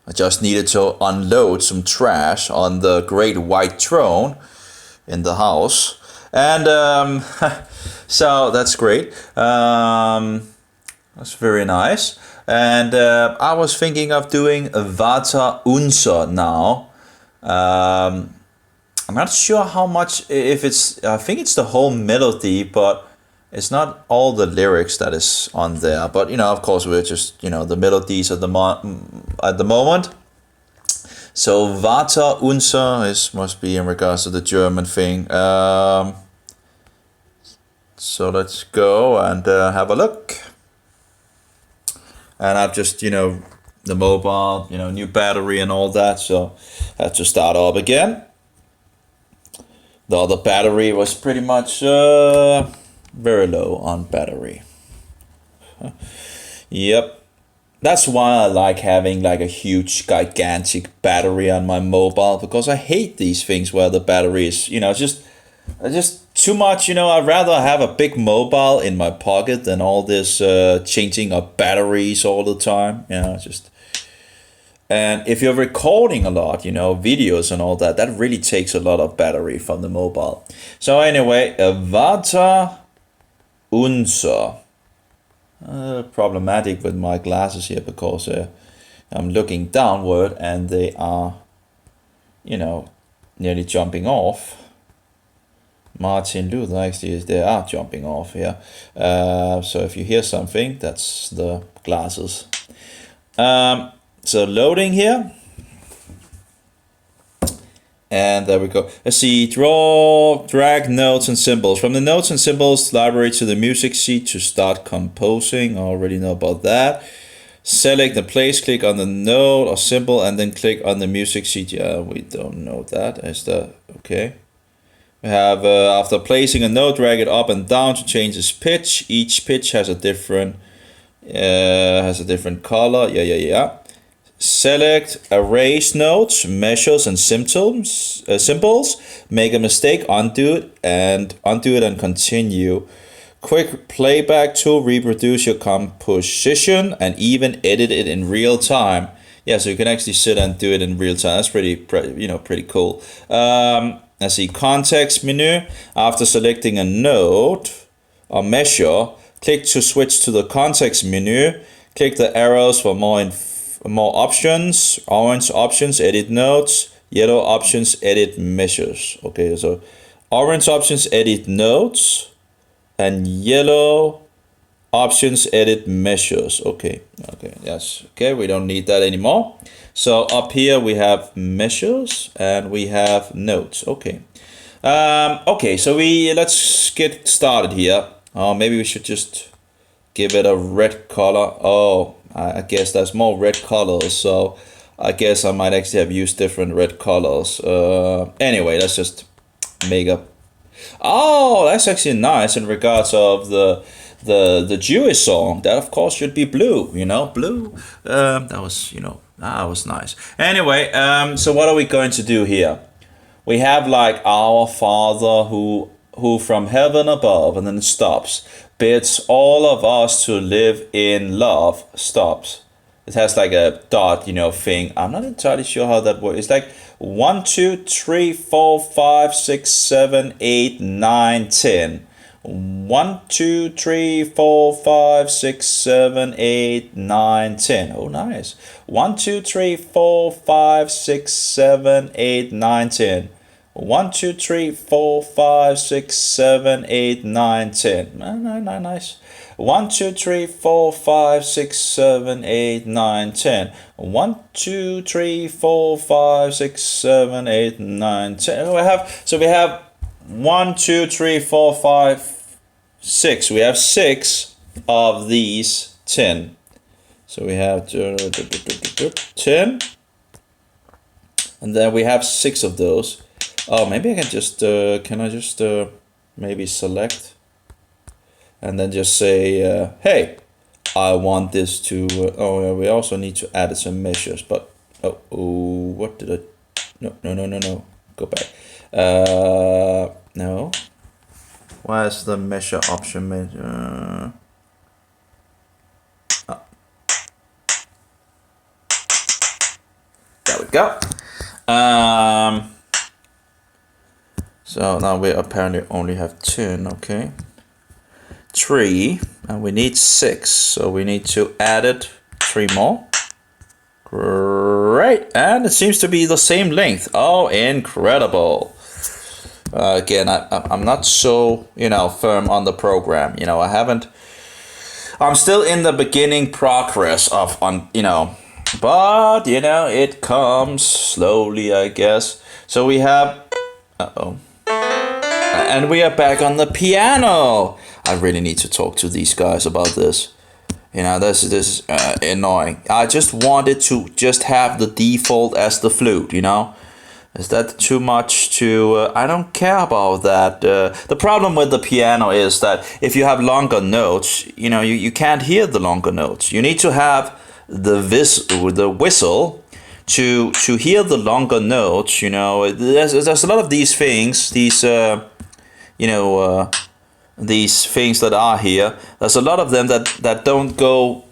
I just needed to unload some trash on the great white throne in the house. And so that's great. That's very nice. And I was thinking of doing a Vata Unsa now. I'm not sure how much, if it's, I think it's the whole melody, but it's not all the lyrics that is on there. But, of course, we're just, the melodies at the moment. So Vata Unsa must be in regards to the German thing. So let's go and have a look. And I've just, the mobile, new battery and all that. So I have to start up again. The other battery was pretty much very low on battery. Yep. That's why I like having like a huge, gigantic battery on my mobile, because I hate these things where the battery is, just too much. I'd rather have a big mobile in my pocket than all this changing of batteries all the time. And if you're recording a lot, videos and all that, that really takes a lot of battery from the mobile. So anyway, Vata Unsa. Problematic with my glasses here, because I'm looking downward and they are, nearly jumping off. Martin Luther actually, they are jumping off here. So if you hear something, that's the glasses. So loading here. And there we go. Let's see, drag notes and symbols. From the notes and symbols library to the music sheet to start composing. I already know about that. Select the place, click on the note or symbol, and then click on the music sheet. Yeah, we don't know that. Okay. We have, after placing a note, drag it up and down to change its pitch. Each pitch has a different color. Yeah. Select erase notes, measures, and symbols. Make a mistake, undo it and continue. Quick playback tool, reproduce your composition and even edit it in real time. Yeah, so you can actually sit and do it in real time. That's pretty cool. Let's see, context menu. After selecting a note or measure, click to switch to the context menu. Click the arrows for more options. Orange options, edit notes. Yellow options, edit measures. Okay, so orange options, edit notes, and yellow options, edit measures. Okay, yes. Okay, we don't need that anymore. So up here we have measures and we have notes. Okay. Okay, so let's get started here. Maybe we should just give it a red color. Oh, I guess there's more red colors, so I guess I might actually have used different red colors. Anyway, let's just make up. Oh, that's actually nice in regards of the Jewish song. That of course should be blue. Blue. That was nice. Anyway, so what are we going to do here? We have like our Father who from heaven above, and then it stops. Bids all of us to live in love. Stops. It has like a dot, thing. I'm not entirely sure how that works. It's like 1, 2, 3, 4, 5, 6, 7, 8, 9, 10. 1, 2, 3, 4, 5, 6, 7, 8, 9, 10. Oh, nice. 1, 2, 3, 4, 5, 6, 7, 8, 9, 10. 1, 2, 3, 4, 5, 6, 7, 8, 9, 10. Nice. 1, 2, 3, 4, 5, 6, 7, 8, 9, 10. 1, 2, 3, 4, 5, 6, 7, 8, 9, 10. We have 1, 2, 3, 4, 5, 6. We have 6 of these 10. So we have 10. And then we have 6 of those. Oh, maybe I can just, maybe select and then just say, hey, I want this to, we also need to add some measures, but, what did I, no, go back. No. Where's the measure option? go. So now we apparently only have 10, okay. 3, and we need 6, so we need to add it 3 more. Great, and it seems to be the same length. Oh, incredible. Again, I'm not so, firm on the program. I'm still in the beginning progress of, but, it comes slowly, I guess. So we have, and we are back on the piano. I really need to talk to these guys about this. This is annoying. I just wanted to just have the default as the flute, Is that too much to... I don't care about that. The problem with the piano is that if you have longer notes, you can't hear the longer notes. You need to have the whistle to hear the longer notes, There's a lot of these things, these things that are here. There's a lot of them that don't go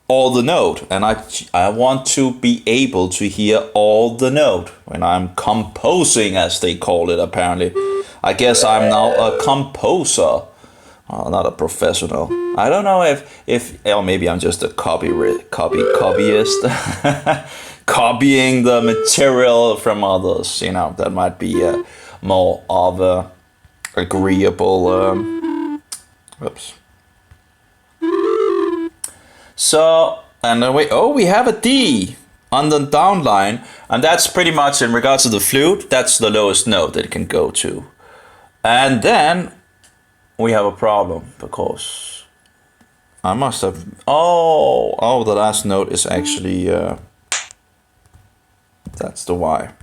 all the note, and I want to be able to hear all the note when I'm composing, as they call it. Apparently, I guess I'm now a composer, not a professional. I don't know if or maybe I'm just a copyist, copying the material from others. That might be more of a agreeable. Oops. So, and then we have a D on the down line, and that's pretty much, in regards to the flute, that's the lowest note that it can go to. And then we have a problem, because I must have, the last note is actually, that's the Y.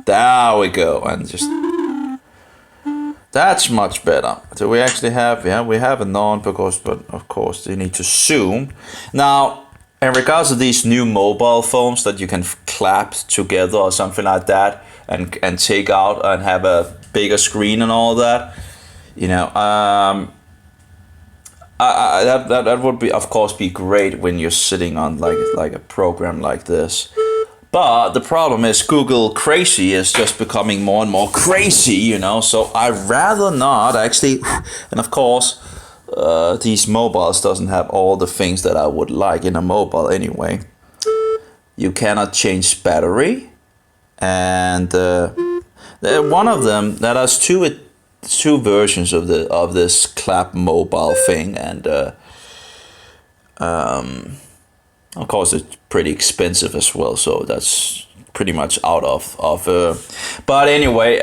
There we go, and just... That's much better. So we actually have, we have a non, but of course you need to zoom. Now, in regards to these new mobile phones that you can clap together or something like that, and take out and have a bigger screen and all that, that would be, of course, be great when you're sitting on like a program like this. But the problem is Google crazy is just becoming more and more crazy, so I'd rather not actually. And of course, these mobiles doesn't have all the things that I would like in a mobile anyway. You cannot change battery, and one of them, that has two versions of this clap mobile thing, and of course, it's pretty expensive as well, so that's pretty much out of. But anyway,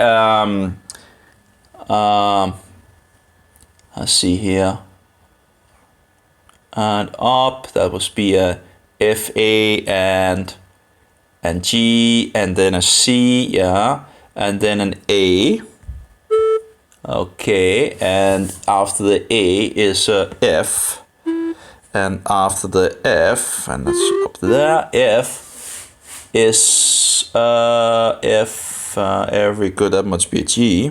let's see here, and up. That would be a F, A, and G, and then a C, yeah, and then an A. Okay, and after the A is a F. And after the F, and that's up there, F is F, very good, that must be a G.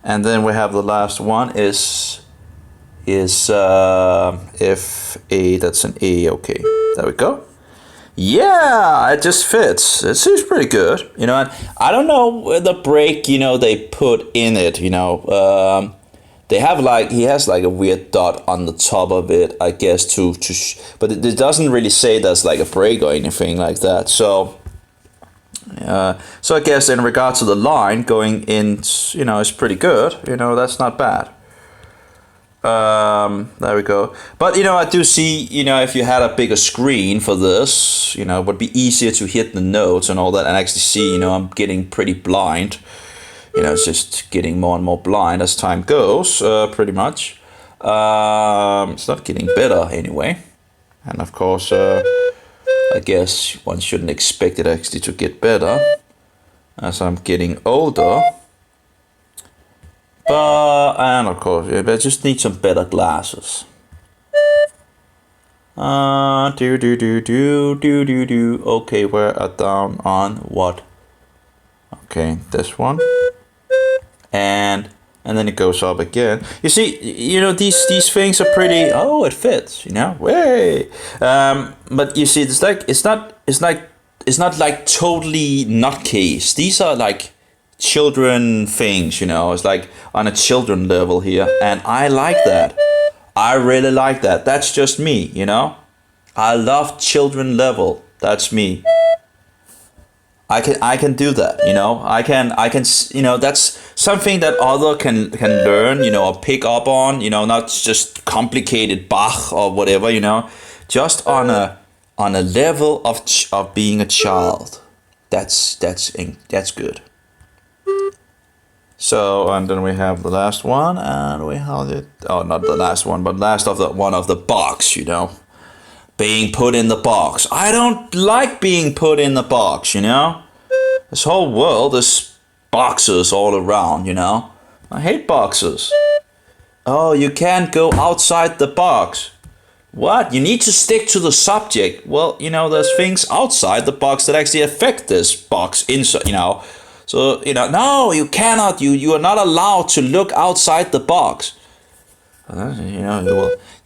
And then we have the last one is F, A, that's an A, okay, there we go. Yeah, it just fits. It seems pretty good, and I don't know the break, they put in it, they have he has a weird dot on the top of it, I guess, but it doesn't really say there's a break or anything like that. So I guess in regards to the line going in, it's pretty good. That's not bad. There we go. But I do see, if you had a bigger screen for this, it would be easier to hit the notes and all that, and actually see. I'm getting pretty blind. It's just getting more and more blind as time goes, pretty much. It's not getting better anyway. And of course, I guess one shouldn't expect it actually to get better as I'm getting older. And of course, I just need some better glasses. Okay, we're down on what? Okay, this one. And then it goes up again. You see, these things are pretty. Oh, it fits. Way. But you see, it's like like totally nutcase. These are like children things, It's like on a children level here, and I like that. I really like that. That's just me. I love children level. That's me. I can do that. That's something that other can learn. Or pick up on. Not just complicated Bach or whatever. Just on a level of being a child. That's good. So, and then we have the last one, and we have it. Oh, not the last one, but last of the one of the box. Being put in the box. I don't like being put in the box. This whole world is boxes all around. I hate boxes. Oh, you can't go outside the box. What? You need to stick to the subject. Well, there's things outside the box that actually affect this box inside, So, no, you cannot. You are not allowed to look outside the box.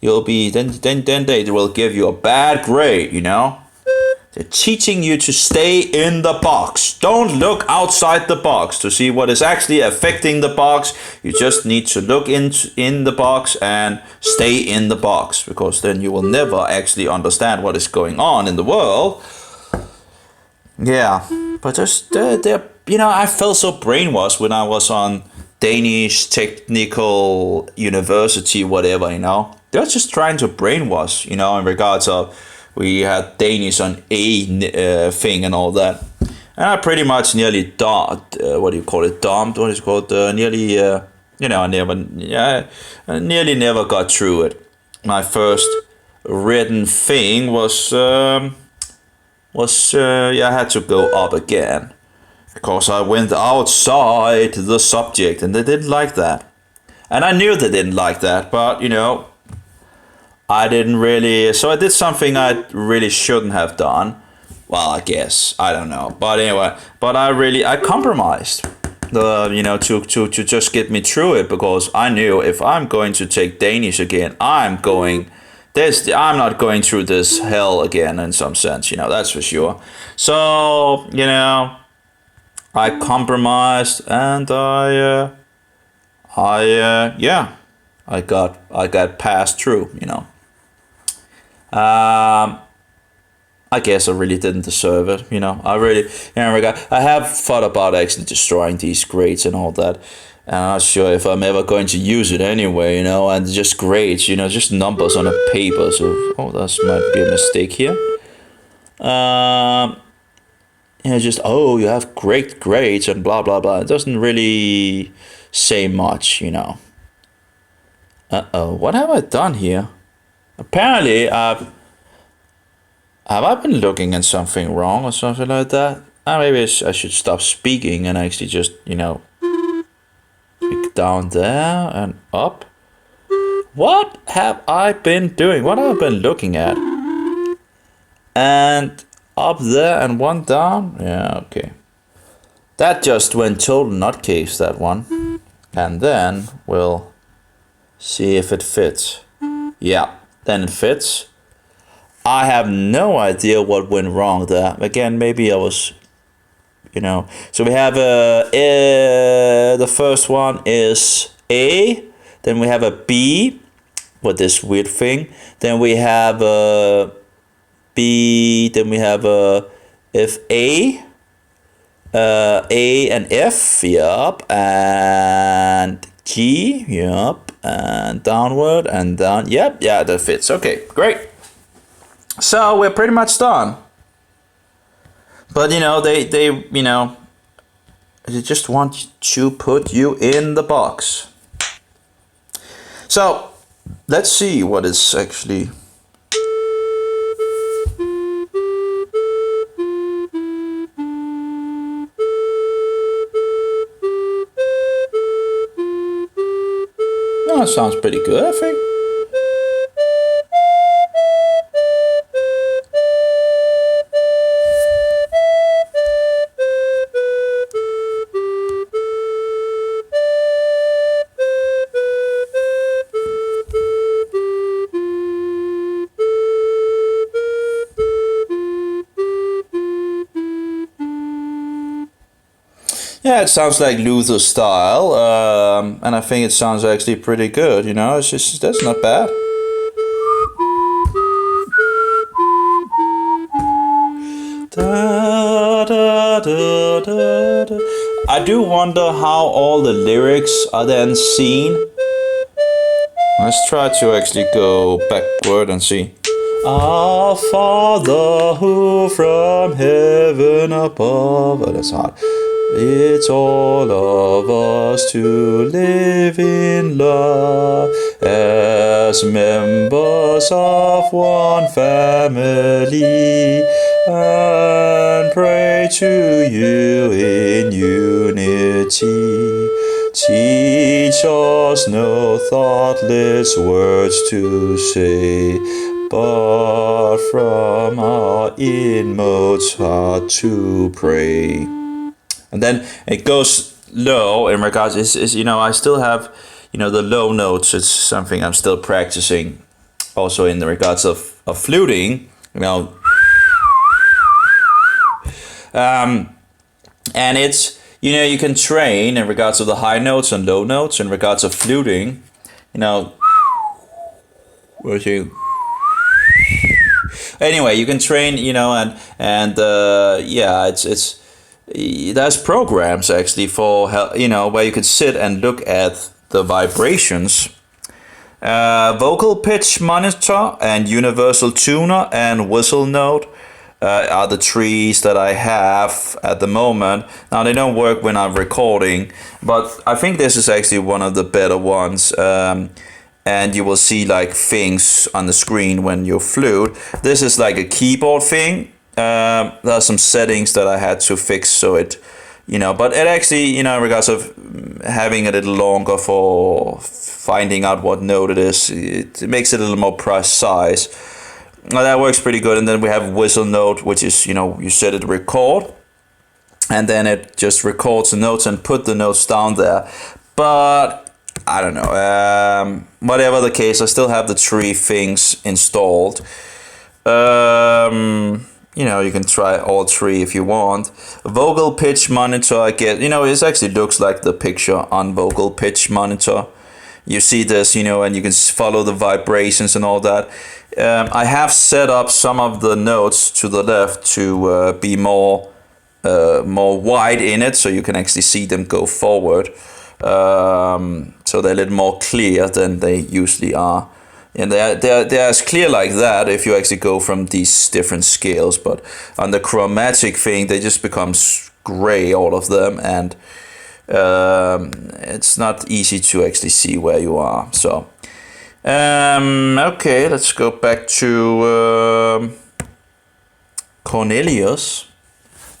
You'll be, then they will give you a bad grade, They're teaching you to stay in the box. Don't look outside the box to see what is actually affecting the box. You just need to look in the box and stay in the box, because then you will never actually understand what is going on in the world. Yeah, but just I felt so brainwashed when I was on Danish Technical University, whatever. They're just trying to brainwash, in regards of. We had Danish on A thing and all that. And I pretty much nearly domed. What is it called? Nearly, I nearly never got through it. My first written thing was I had to go up again. Because I went outside the subject, and they didn't like that. And I knew they didn't like that, but, I didn't really, so I did something I really shouldn't have done. Well, I guess, I don't know. But anyway, I compromised, to just get me through it, because I knew if I'm going to take Danish again, I'm not going through this hell again in some sense, that's for sure. So, I compromised, and I got passed through, I guess I really didn't deserve it, I have thought about actually destroying these grades and all that. And I'm not sure if I'm ever going to use it anyway, and just grades, just numbers on a paper. So, that might be a mistake here. You have great grades and blah, blah, blah. It doesn't really say much, What have I done here? Apparently, have I been looking at something wrong or something like that? Maybe I should stop speaking and actually just, click down there and up. What have I been doing? What have I been looking at? And up there and one down? Yeah, okay. That just went total nutcase, that one. And then we'll see if it fits. Yeah, then it fits. I have no idea what went wrong there. Again, maybe I was, So we have the first one is A. Then we have a B with this weird thing. Then we have a B. Then we have a if A and F, yep, and G, yep, and downward and down, yep, yeah, that fits. Okay, great. So we're pretty much done. But they just want to put you in the box. So let's see what is actually. Oh, that sounds pretty good, I think. Yeah, it sounds like Luther style, and I think it sounds actually pretty good. It's just that's not bad. Da, da, da, da, da. I do wonder how all the lyrics are then seen. Let's try to actually go backward and see. Our Father who from heaven above. Oh, that's hard. It's all of us to live in love as members of one family and pray to you in unity. Teach us no thoughtless words to say, but from our inmost heart to pray. And then it goes low in regards, I still have, the low notes. It's something I'm still practicing. Also in the regards of fluting, and it's, you can train in regards of the high notes and low notes in regards of fluting, anyway, you can train, and it's there's programs actually for where you could sit and look at the vibrations. Vocal pitch monitor and universal tuner and whistle note are the trees that I have at the moment. Now they don't work when I'm recording, but I think this is actually one of the better ones. And you will see like things on the screen when you flute. This is like a keyboard thing. There are some settings that I had to fix so it, but it actually, in regards of having a little longer for finding out what note it is, it makes it a little more precise. Now that works pretty good. And then we have whistle note, which is, you set it to record, and then it just records the notes and put the notes down there. But I don't know. Whatever the case, I still have the three things installed. You can try all three if you want. Vocal pitch monitor, I get, it actually looks like the picture on vocal pitch monitor. You see this, and you can follow the vibrations and all that. I have set up some of the notes to the left to be more wide in it, so you can actually see them go forward. So they're a little more clear than they usually are. And they're as clear like that if you actually go from these different scales. But on the chromatic thing, they just become gray, all of them. And it's not easy to actually see where you are. So, okay, let's go back to Cornelius.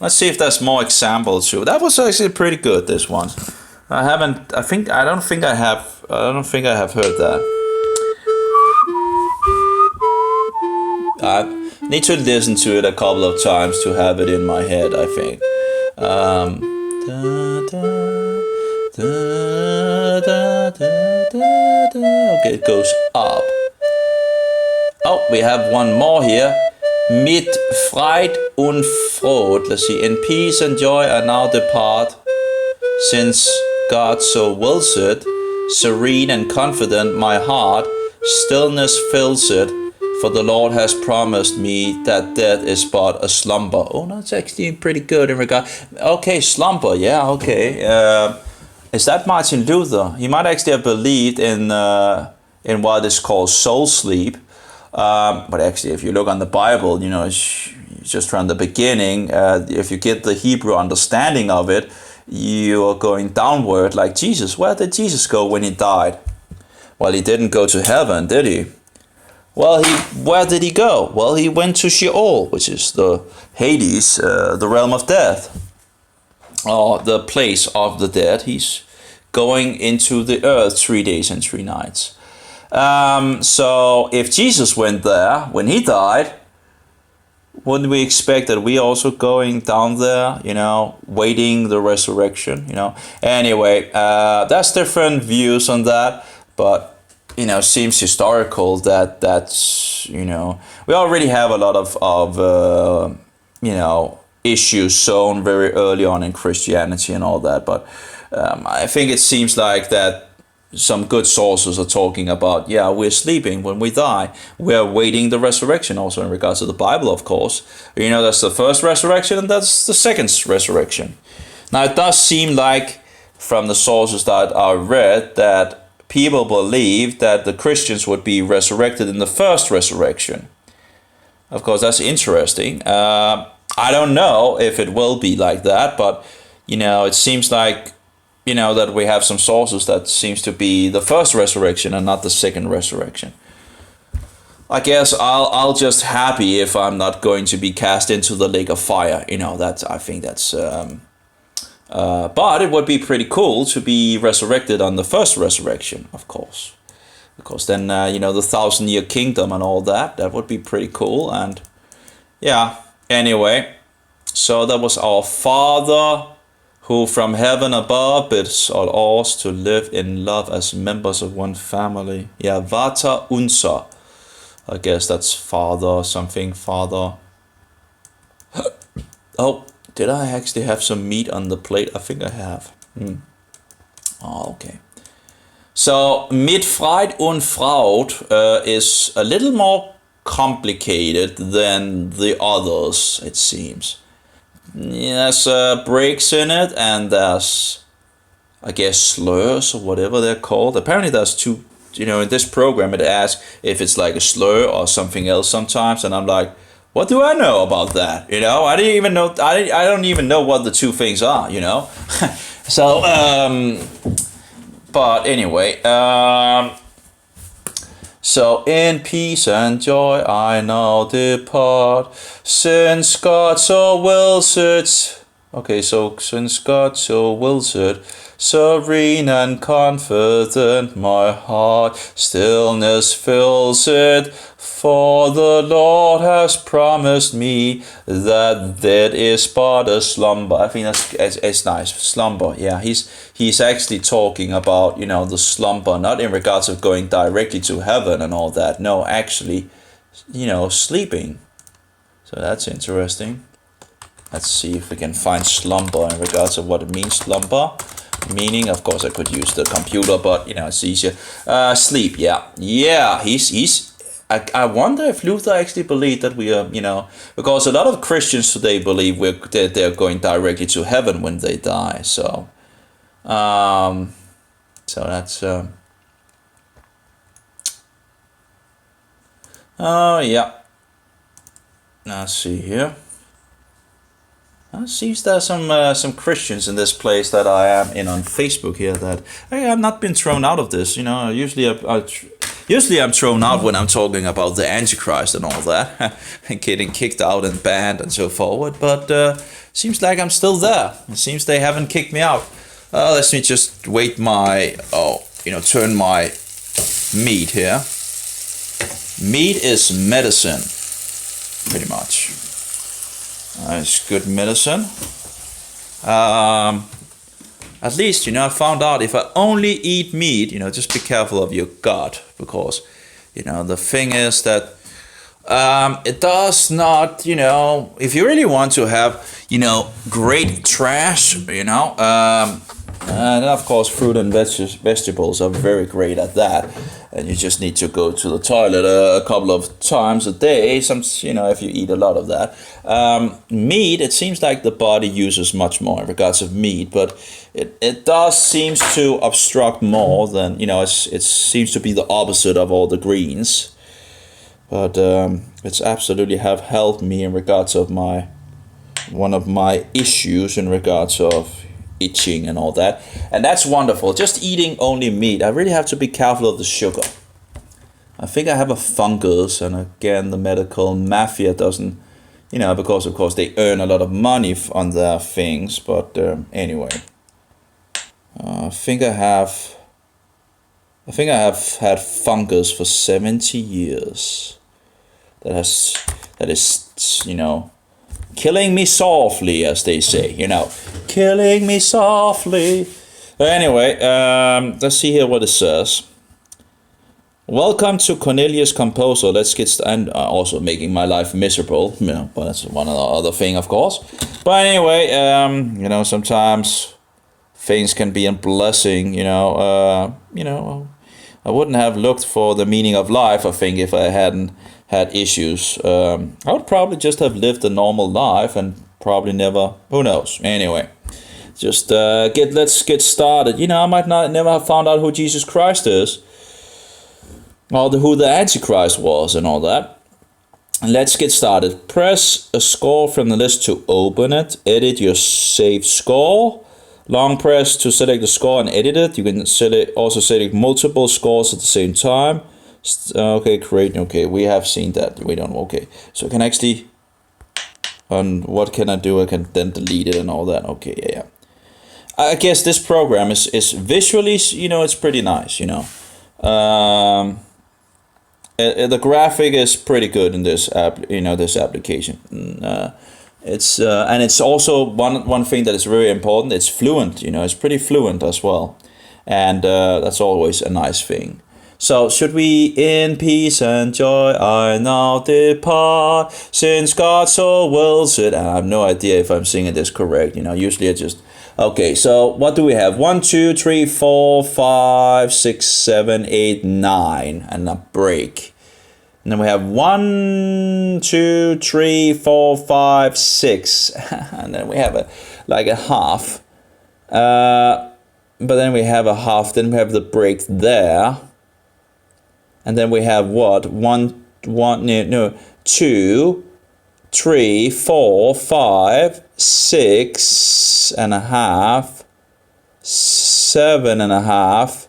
Let's see if there's more examples too. That was actually pretty good, this one. I don't think I have heard that. I need to listen to it a couple of times to have it in my head, I think. Okay, it goes up. Oh, we have one more here. Mit Freud und Freude. Let's see. In peace and joy I now depart, since God so wills it. Serene and confident my heart, stillness fills it. For the Lord has promised me that death is but a slumber. Oh, that's actually pretty good in regard. Okay, slumber. Yeah, okay. Is that Martin Luther? He might actually have believed in what is called soul sleep. But actually, if you look on the Bible, it's just from the beginning. If you get the Hebrew understanding of it, you are going downward like Jesus. Where did Jesus go when he died? Well, he didn't go to heaven, did he? Well, where did he go? Well, he went to Sheol, which is the Hades, the realm of death, or the place of the dead. He's going into the earth 3 days and 3 nights. So if Jesus went there when he died, wouldn't we expect that we also going down there, waiting the resurrection, Anyway, there's different views on that, but seems historical that's we already have a lot of issues sown very early on in Christianity and all that. But I think it seems like that some good sources are talking about, yeah, we're sleeping when we die. We're awaiting the resurrection, also in regards to the Bible, of course. You know, that's the first resurrection and that's the second resurrection. Now, it does seem like, from the sources that I read, that people believe that the Christians would be resurrected in the first resurrection. Of course, that's interesting. I don't know if it will be like that, but, you know, it seems like, you know, that we have some sources that seems to be the first resurrection and not the second resurrection. I guess I'll just happy if I'm not going to be cast into the lake of fire. You know, I think that's... but it would be pretty cool to be resurrected on the first resurrection, of course. Because then, you know, the 1,000-year kingdom and all that, that would be pretty cool. And yeah, anyway, so that was our Father who from heaven above bids all us to live in love as members of one family. Yeah, Vater unser. I guess that's Father, something, Father. Oh, did I actually have some meat on the plate? I think I have. Oh, okay. So, mit Freud und Fraud is a little more complicated than the others, it seems. There's breaks in it, and there's, I guess, slurs or whatever they're called. Apparently there's two, you know, in this program it asks if it's like a slur or something else sometimes, and I'm like, what do I know about that? You know, I didn't even know, I don't even know what the two things are, you know. So, but anyway, so in peace and joy I now depart, since God so wills it. Okay, so since God so wills it, serene and confident my heart stillness fills it, for the Lord has promised me that that is but a slumber. I think it's nice, slumber. Yeah, he's actually talking about, you know, the slumber, not in regards of going directly to heaven and all that. No, actually, you know, sleeping. So that's interesting. Let's see if we can find slumber in regards of what it means, slumber. Meaning, of course, I could use the computer, but, you know, it's easier. Sleep, yeah. Yeah, I wonder if Luther actually believed that we are, you know, because a lot of Christians today believe they're going directly to heaven when they die. So that's, oh, yeah. Let's see here. It seems there's some Christians in this place that I am in on Facebook here that I have not been thrown out of this. You know, usually I'm thrown out when I'm talking about the Antichrist and all that, and getting kicked out and banned and so forward. But seems like I'm still there. It seems they haven't kicked me out. Let me just wait turn my meat here. Meat is medicine, pretty much. It's good medicine. At least, you know, I found out if I only eat meat, you know, just be careful of your gut, because, you know, the thing is that it does not, you know, if you really want to have, you know, great trash, you know, and of course fruit and vegetables are very great at that, and you just need to go to the toilet a couple of times a day, you know, if you eat a lot of that. Meat, it seems like the body uses much more in regards of meat, but it does seems to obstruct more than, you know, it seems to be the opposite of all the greens. But it's absolutely have helped me in regards of one of my issues in regards of itching and all that. And that's wonderful. Just eating only meat. I really have to be careful of the sugar. I think I have a fungus, and again, the medical mafia doesn't, you know, because of course they earn a lot of money on their things. But anyway, I think I have had fungus for 70 years. That is, you know, killing me softly, as they say, you know, killing me softly. But anyway, let's see here what it says. Welcome to Cornelius Composer. Let's get and also making my life miserable. But that's one other thing, of course. But anyway, sometimes things can be a blessing. I wouldn't have looked for the meaning of life, I think, if I hadn't had issues. I would probably just have lived a normal life and probably never. Who knows? Anyway, just let's get started. I might not never have found out who Jesus Christ is, or who the Antichrist was, and all that. Let's get started. Press a score from the list to open it. Edit your saved score. Long press to select the score and edit it. You can also select multiple scores at the same time. Okay, create. Okay, we have seen that. We don't. Okay, so I can actually. And what can I do? I can then delete it and all that. Okay, yeah. I guess this program is visually, it's pretty nice. The graphic is pretty good in this app. This application. It's also one thing that is very important. It's fluent, it's pretty fluent as well, and that's always a nice thing. So should we in peace and joy I now depart, since God so wills it? And I have no idea if I'm singing this correct. Usually I just okay. So what do we have? 1, 2, 3, 4, 5, 6, 7, 8, 9, and a break. And then we have 1, 2, 3, 4, 5, 6. And then we have a half. But then we have a half. Then we have the break there. And then we have what? 2, 3, 4, 5, 6 and a half. 7 and a half.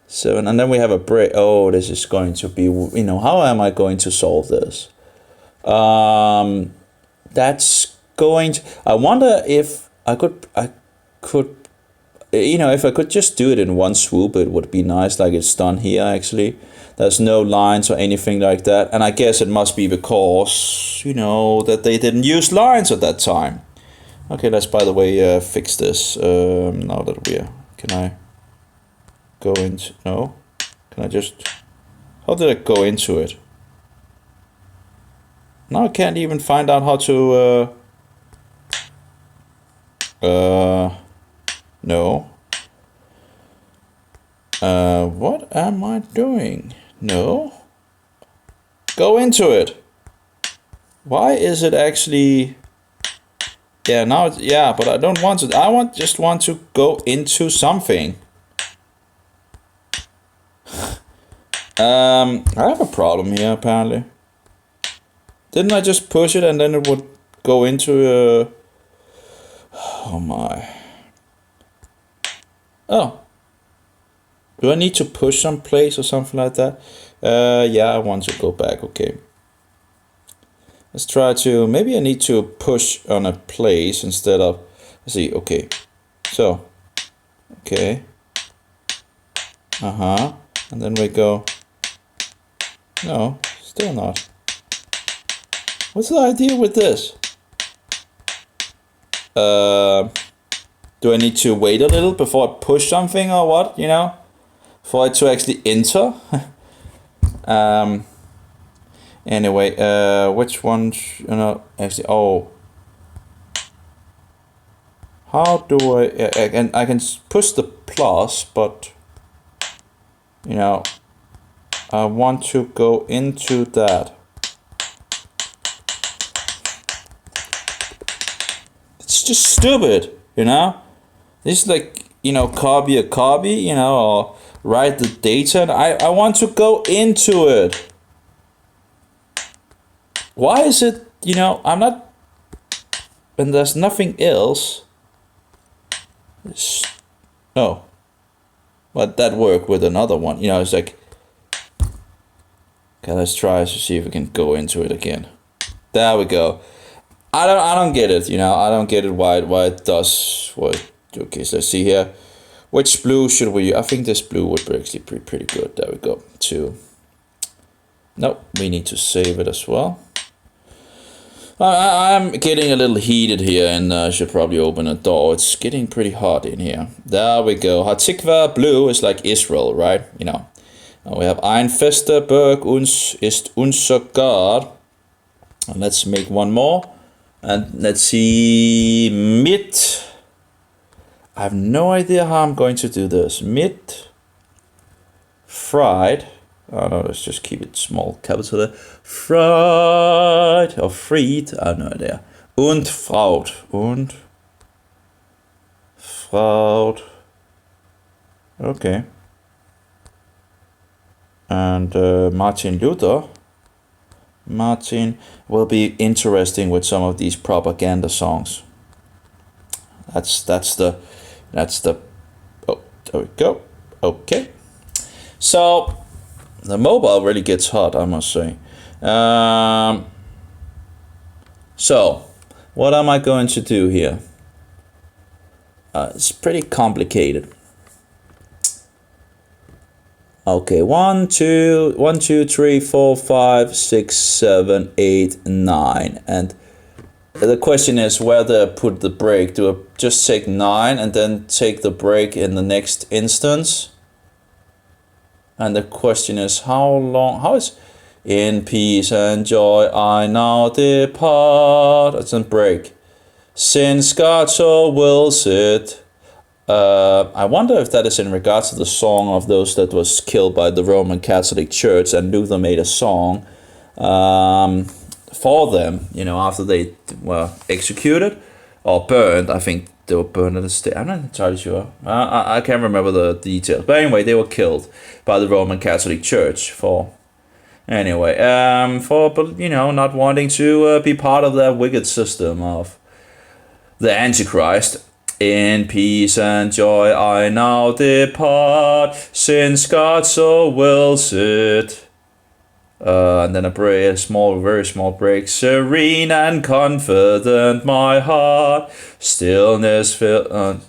7, and then we have a break. Oh, this is going to be, how am I going to solve this? That's going to, I wonder if I could, if I could just do it in one swoop, it would be nice, like it's done here, actually. There's no lines or anything like that. And I guess it must be because, that they didn't use lines at that time. Okay, let's, by the way, fix this. Now that can I go into, no, can I just, how did I go into it? Now I can't even find out how to, no. What am I doing? No. Go into it. Why is it actually, yeah, now, yeah, but I don't want to, just want to go into something. I have a problem here, apparently. Didn't I just push it and then it would go into oh my. Oh. Do I need to push someplace or something like that? Yeah, I want to go back, okay. Let's try to, maybe I need to push on a place instead of, let's see, okay. So, okay. And then we go, no, still not. What's the idea with this? Do I need to wait a little before I push something or what, for it to actually enter? Anyway, which one, actually, oh. How do I can push the plus, but, I want to go into that. It's just stupid, This is like, copy a copy, or write the data. And I want to go into it. Why is it, I'm not, when there's nothing else. No. But that worked with another one. It's like, okay, let's try to see if we can go into it again. There we go. I don't get it, I don't get it why it does what. Okay, so let's see here. Which blue should we use? I think this blue would be actually pretty good. There we go. 2. Nope, we need to save it as well. I'm getting a little heated here and I should probably open a door. It's getting pretty hot in here. There we go. Hatikva blue is like Israel, right? And we have Ein fester Berg uns ist unser Gott. And let's make one more. And let's see, mit. I have no idea how I'm going to do this. Mit fried. Oh no, let's just keep it small, capital there. Fried or fried. I have no idea. Und Fraud. Und Fraud. Okay. And Martin Luther. Martin will be interesting with some of these propaganda songs. That's the. Oh, there we go. Okay. So the mobile really gets hot, I must say. So what am I going to do here? It's pretty complicated. Okay, 1, 2, 3, 4, 5, 6, 7, 8, 9. And the question is whether I put the break. Do I just take 9 and then take the break in the next instance? And the question is how is in peace and joy I now depart. It's a break. Since God so wills it. I wonder if that is in regards to the song of those that was killed by the Roman Catholic Church, and Luther made a song for them, after they were executed or burned. I think they were burned at the stake. I'm not entirely sure. I can't remember the details. But anyway, they were killed by the Roman Catholic Church for not wanting to be part of that wicked system of the Antichrist. In peace and joy I now depart, since God so wills it. And then a break, very small break. Serene and confident my heart, stillness a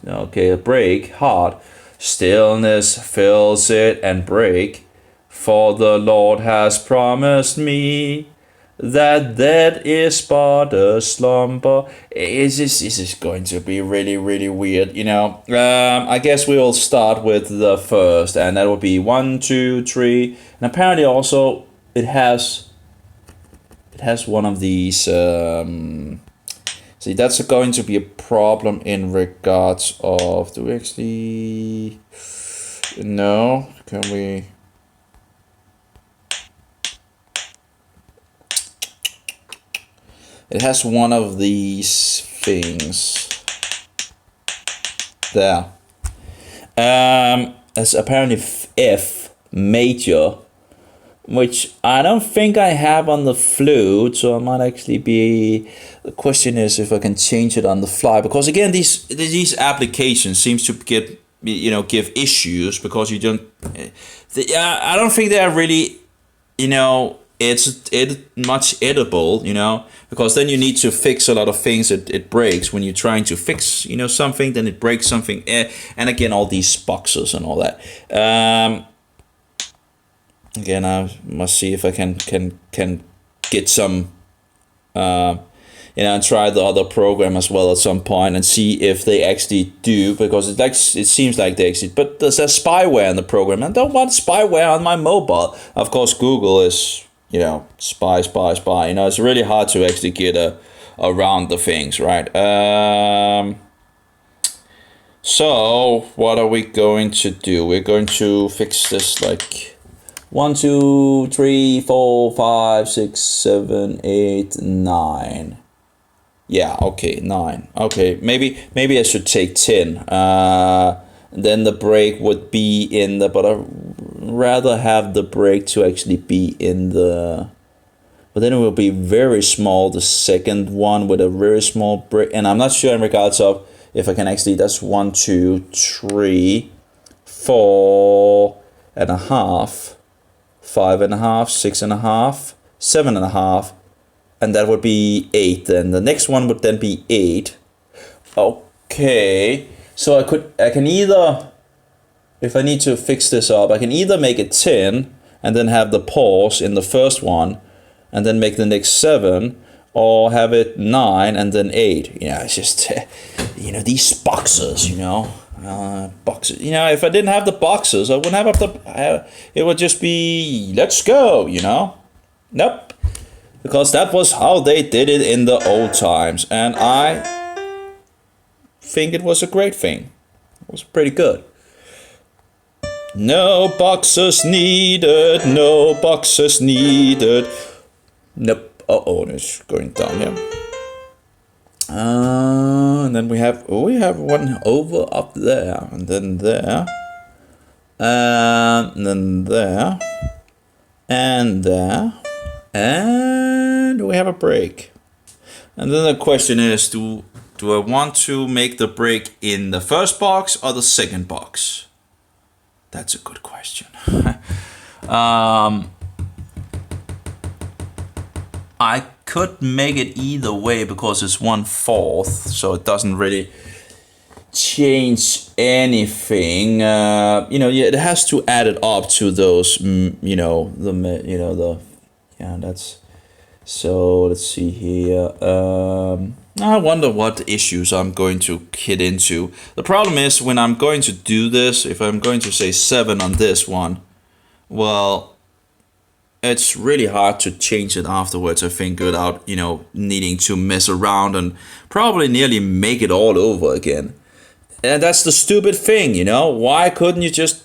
break, heart. Stillness fills it and break, for the Lord has promised me that is but a slumber. This is going to be really, really weird, I guess we will start with the first, and that will be 1, 2, 3. And apparently also it has one of these. See, that's going to be a problem in regards of. Do we actually? No, can we? It has one of these things there. It's apparently F major, which I don't think I have on the flute, so I might actually be. The question is if I can change it on the fly, because again, these applications seems to give issues because you don't. I don't think they are really, it's much edible, because then you need to fix a lot of things. It breaks when you're trying to fix, something, then it breaks something. And again, all these boxes and all that. Again, I must see if I can get some, and try the other program as well at some point and see if they actually do, because it seems like they actually. But there's a spyware in the program, and I don't want spyware on my mobile. Of course, Google is. Spy. It's really hard to actually get around the things, right? So what are we going to do? We're going to fix this like 1, 2, 3, 4, 5, 6, 7, 8, 9. Yeah, okay, 9. Okay, maybe I should take 10. Then the break would be in the, but I'd rather have the break to actually be in the, but then it will be very small, the second one with a very small break, and I'm not sure in regards of if I can actually, that's 1, 2, 3, 4.5, 5.5, 6.5, 7.5, and that would be 8 then. The next one would then be 8. Okay. So I can either, if I need to fix this up, I can either make it 10 and then have the pause in the first one and then make the next 7, or have it 9 and then 8. It's just, these boxes, Boxes. You know, if I didn't have the boxes, I wouldn't have it would just be, let's go, you know? Nope. Because that was how they did it in the old times. And I think it was a great thing. It was pretty good. No boxes needed, no boxes needed. Nope. Uh-oh, it's going down here. And then we have one over up there, and then there, and then there, and there, and we have a break. And then the question is, do I want to make the break in the first box or the second box? That's a good question. I could make it either way because it's 1/4, so it doesn't really change anything. You know, yeah, it has to add it up to those. That's. So let's see here. I wonder what issues I'm going to get into. The problem is when I'm going to do this, if I'm going to say 7 on this one, well, it's really hard to change it afterwards, I think, without, you know, needing to mess around and probably nearly make it all over again. And that's the stupid thing, you know? Why couldn't you just,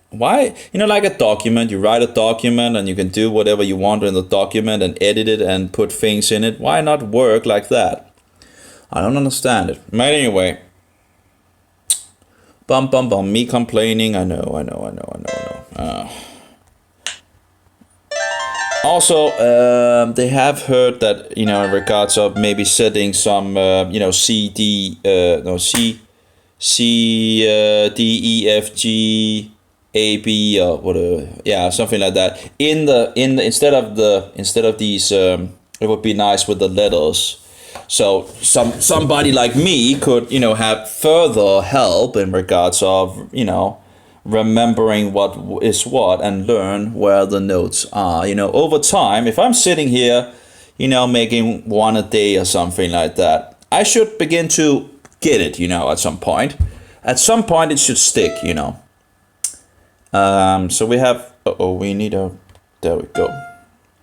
why, like a document, you write a document and you can do whatever you want in the document and edit it and put things in it. Why not work like that? I don't understand it. But anyway, me complaining, I know. Also, they have heard that, in regards of maybe setting some, D, E, F, G, A, B, or whatever, something like that. Instead of these, it would be nice with the letters. So somebody like me could, have further help in regards of, remembering what is what and learn where the notes are. Over time, if I'm sitting here, making one a day or something like that, I should begin to get it, at some point. At some point it should stick, So we have, there we go.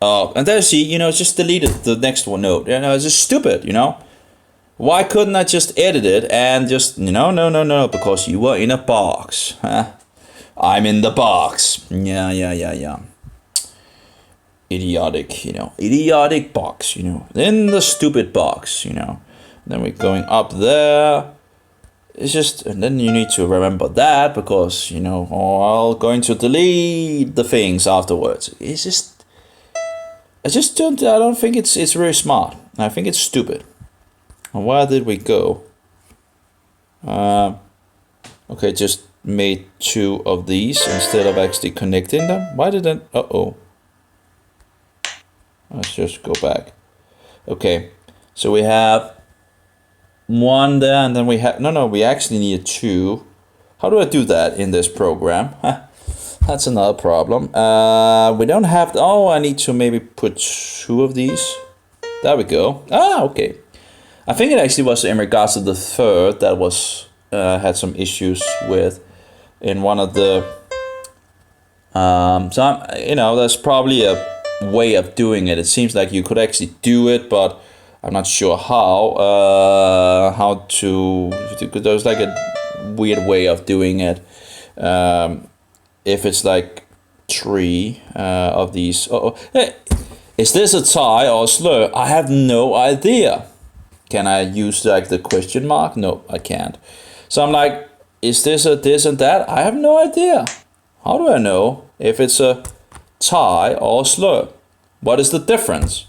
Oh, and there, see, just deleted the next one note. It's just stupid, Why couldn't I just edit it and just, no, because you were in a box. Huh? I'm in the box. Yeah. Idiotic, idiotic box, in the stupid box, Then we're going up there. It's just, and then you need to remember that because, I'm going to delete the things afterwards. It's just, I don't think it's really smart. I think it's stupid. And where did we go? Okay, just made 2 of these instead of actually connecting them. Why didn't, let's just go back. Okay, so we have 1 there, and then we have, we actually need 2. How do I do that in this program? That's another problem. We don't have, I need to maybe put 2 of these. There we go. Okay. I think it actually was in regards to the third that was, had some issues with in one of the, there's probably a way of doing it. It seems like you could actually do it, but I'm not sure how to, because there's like a weird way of doing it. If it's like 3 of these. Hey, is this a tie or a slur? I have no idea. Can I use like the question mark? No, I can't. So I'm like, is this a this and that? I have no idea. How do I know if it's a tie or a slur? What is the difference?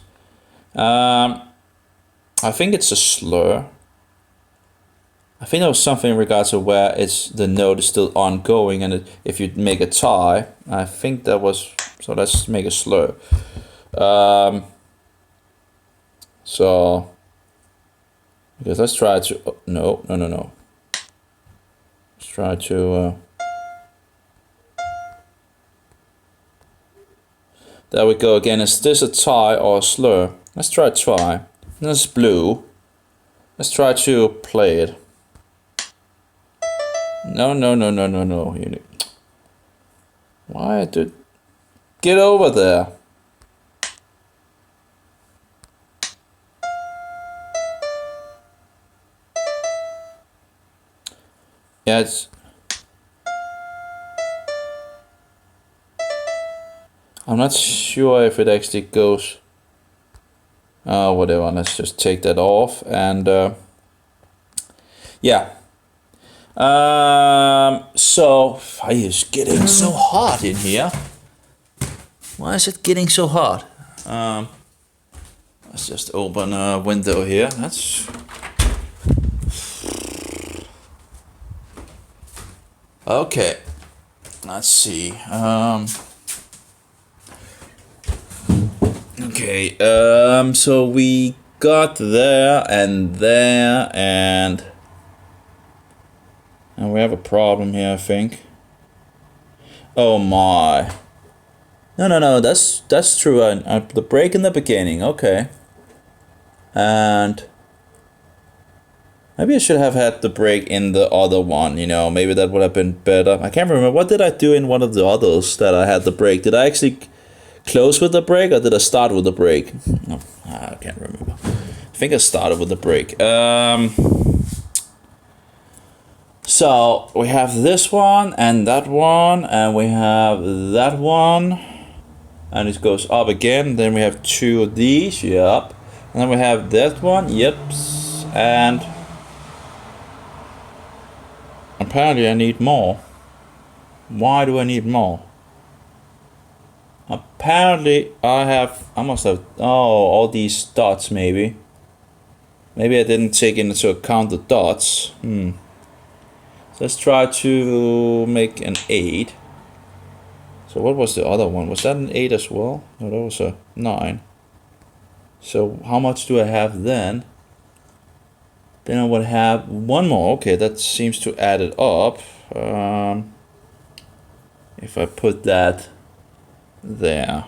I think it's a slur. I think there was something in regards to where the note is still ongoing, and if you make a tie, I think that was, so let's make a slur. So, because let's try to, no. Let's try to, there we go again. Is this a tie or a slur? Let's try. This is blue. Let's try to play it. No. Why did... Get over there. Yeah, it's... I'm not sure if it actually goes... whatever, let's just take that off and... yeah. So... Why is it getting so hot in here? Why is it getting so hot? Let's just open a window here. That's... Okay. Let's see. Okay. So we got there and we have a problem here, I think. Oh my. No, that's true. The break in the beginning, okay. And maybe I should have had the break in the other one, you know, maybe that would have been better. I can't remember, what did I do in one of the others that I had the break? Did I actually close with the break or did I start with the break? No, I can't remember. I think I started with the break. So we have this one and we have that one. And it goes up again. Then we have two of these, yep. And then we have that one, yep. And apparently I need more. Why do I need more? Apparently I must have, all these dots maybe. Maybe I didn't take into account the dots. So let's try to make an 8. So what was the other one? Was that an 8 as well? No, that was a 9. So how much do I have then? Then I would have one more. Okay, that seems to add it up. If I put that there.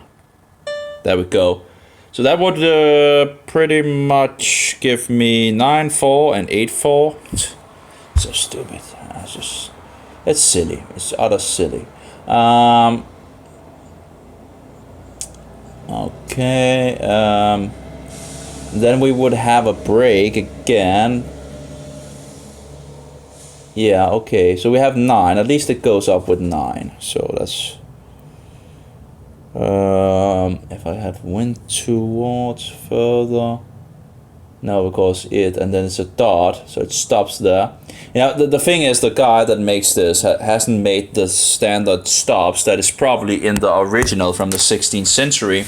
There we go. So that would pretty much give me 9, 4 and 8, 4. So stupid. It's silly. It's utter silly. Okay, then we would have a break again. Yeah, okay, so we have 9. At least it goes up with 9. So that's... if I had went towards further... No, because and then it's a dot, so it stops there. You know, the thing is, the guy that makes this hasn't made the standard stops that is probably in the original from the 16th century,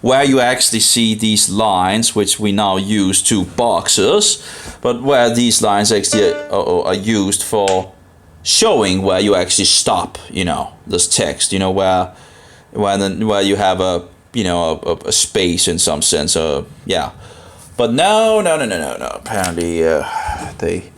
where you actually see these lines, which we now use to boxes, but where these lines actually are used for showing where you actually stop, you know, this text, you know, where you have a, you know, a space in some sense, yeah. But no. Apparently, they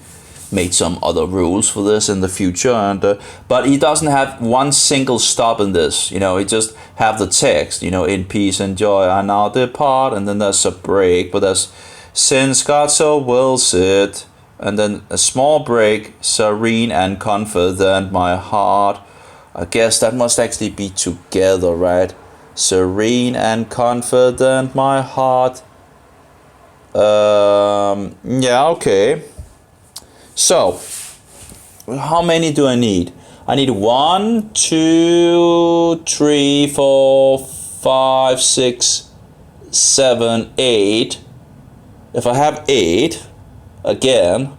made some other rules for this in the future, and but he doesn't have one single stop in this. You know, he just have the text. You know, in peace and joy I now depart, and then there's a break. But there's since God so wills it, and then a small break, serene and confident my heart. I guess that must actually be together, right? Serene and confident my heart. Yeah, okay. So, how many do I need? I need 1, 2, 3, 4, 5, 6, 7, 8. If I have 8, again,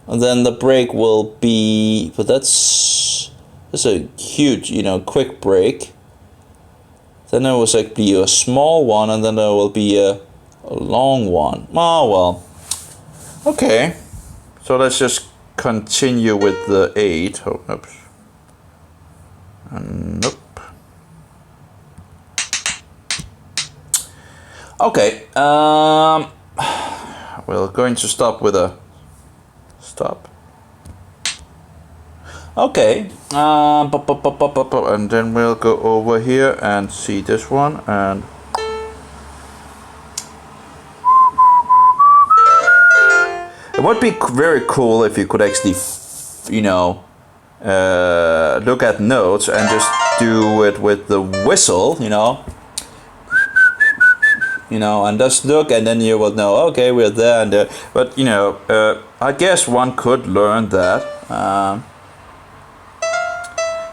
and then the break will be, but that's a huge, you know, quick break. Then there was like be a small one, and then there will be a long one. Oh well. Okay. So let's just continue with the 8. Oh, oops. Nope. Okay. We're going to stop with a stop. Okay. And then we'll go over here and see this one and. It would be very cool if you could actually look at notes and just do it with the whistle, and just look, and then you will know, okay, we're there and there. But I guess one could learn that.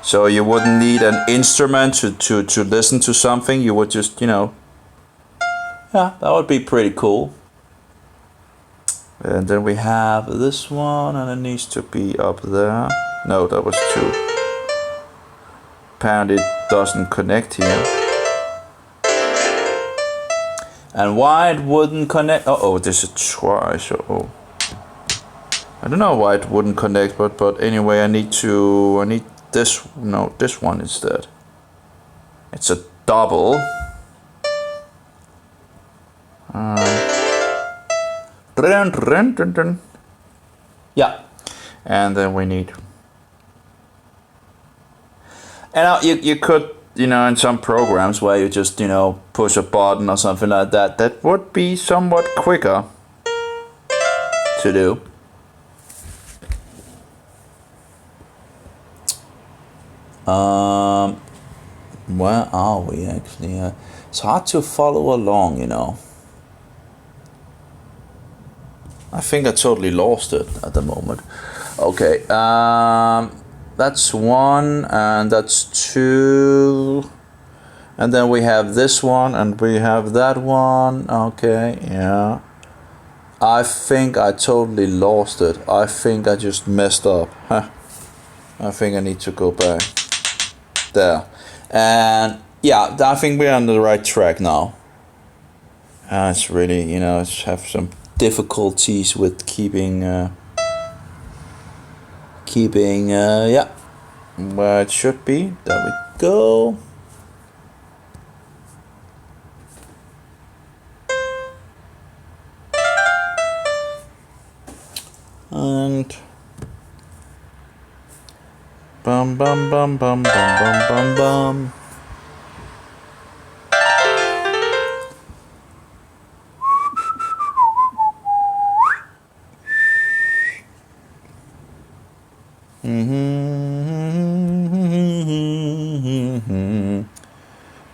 So you wouldn't need an instrument to listen to something. You would just, yeah, that would be pretty cool. And then we have this one, and it needs to be up there. No, that was 2. Apparently it doesn't connect here. And why it wouldn't connect? This is twice. I don't know why it wouldn't connect, but anyway, I need this. No, this one instead. It's a double. Yeah, and then we need. And you could, in some programs where you just, push a button or something like that, that would be somewhat quicker to do. Where are we actually? It's hard to follow along, I think I totally lost it at the moment. Okay, that's 1, and that's 2, and then we have this one, and we have that one. Okay, yeah. I think I totally lost it. I think I just messed up. I think I need to go back. There. And yeah, I think we're on the right track now. It's really, it's have some difficulties with keeping where it should be. There we go. And bum bum bum bum bum bum bum bum.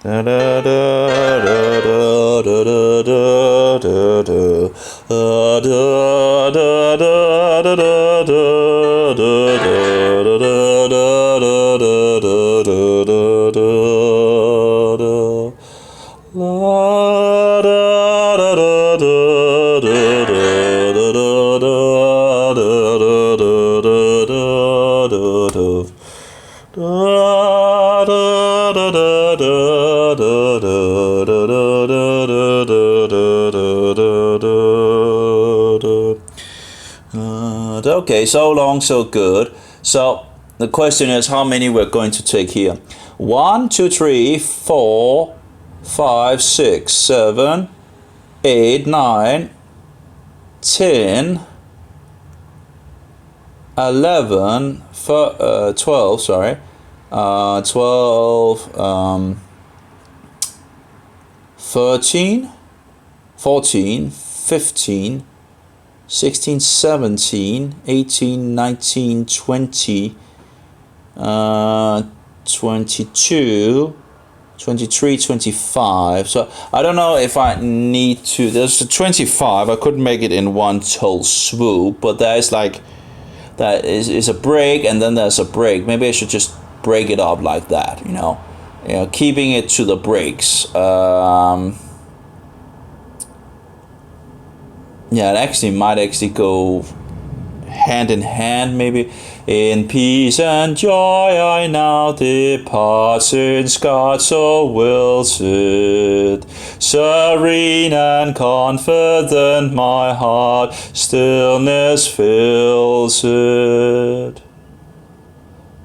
Da da da da da da da da Okay, so long, so good. So the question is how many we're going to take here. 1, 2, 3, 4, 5, 6, 7, 8, 9, 10, 11, 12, sorry. 12, 13, 14, 15, 16, 17, 18, 19, 20, 22, 23, 25. So I don't know if I need to. There's a 25. I couldn't make it in one whole swoop, but there's like that is a break, and then there's a break. Maybe I should just break it up like that. Keeping it to the breaks. Yeah, it actually might go hand in hand, maybe. In peace and joy I now depart, since God so wills it. Serene and confident my heart, stillness fills it.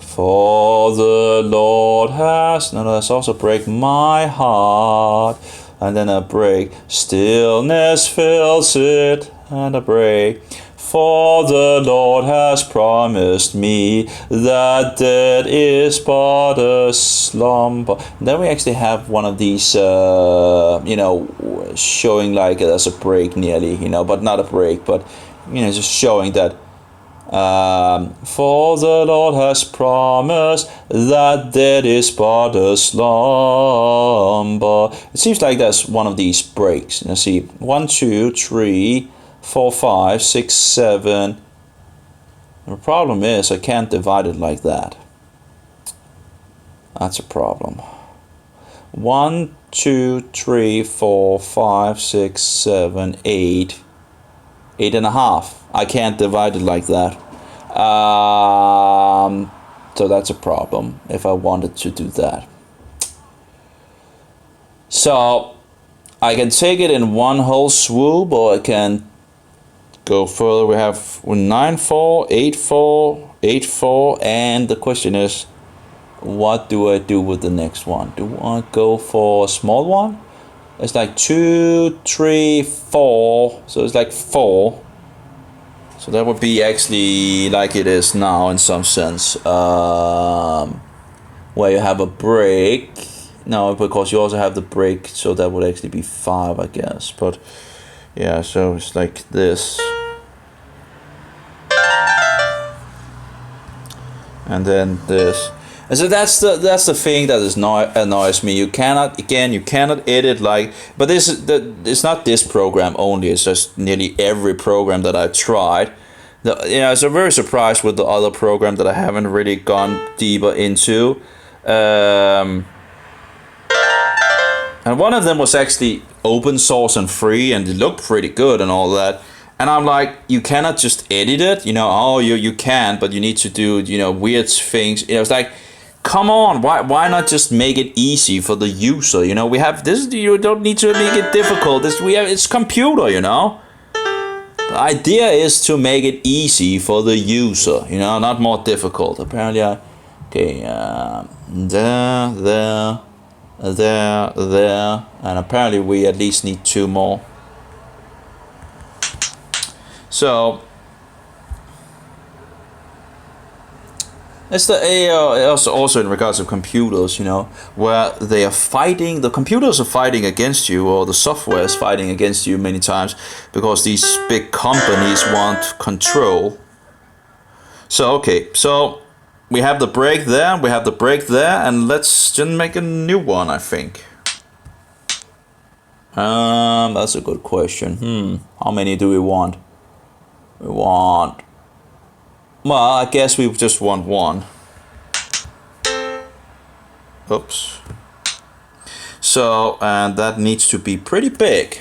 For the Lord has... No, let's also break my heart. And then a break. Stillness fills it. And a break. For the Lord has promised me that death is but a slumber. And then we actually have one of these, showing like there's a break nearly, but not a break, but, just showing that For the Lord has promised that death is but a slumber. It seems like that's one of these breaks. You see, 1, 2, 3, 4, 5, 6, 7. The problem is I can't divide it like that. That's a problem. 1, 2, 3, 4, 5, 6, 7, 8. 8.5. I can't divide it like that. So that's a problem if I wanted to do that. So I can take it in one whole swoop, or I can go further. We have 9, 4, 8, 4, 8, 4, and the question is, what do I do with the next one? Do I go for a small one? It's like 2, 3, 4. So it's like 4. So that would be actually like it is now in some sense, where you have a break. No, because you also have the break, so that would actually be 5, I guess. But yeah, so it's like this. And then this. And so that's the thing that annoys me. You cannot edit like, but it's not this program only. It's just nearly every program that I've tried. So I'm very surprised with the other program that I haven't really gone deeper into. And one of them was actually open source and free, and it looked pretty good and all that. And I'm like, you cannot just edit it, you can, but you need to do, weird things. It's like, come on, why not just make it easy for the user? We have this. You don't need to make it difficult. It's computer. The idea is to make it easy for the user. Not more difficult. Apparently, there, and apparently we at least need 2 more. So. It's also in regards to computers, where they are fighting, the computers are fighting against you, or the software is fighting against you many times, because these big companies want control. So we have the break there, and let's just make a new one, I think. That's a good question. How many do we want? Well, I guess we just want 1. Oops. So, and that needs to be pretty big.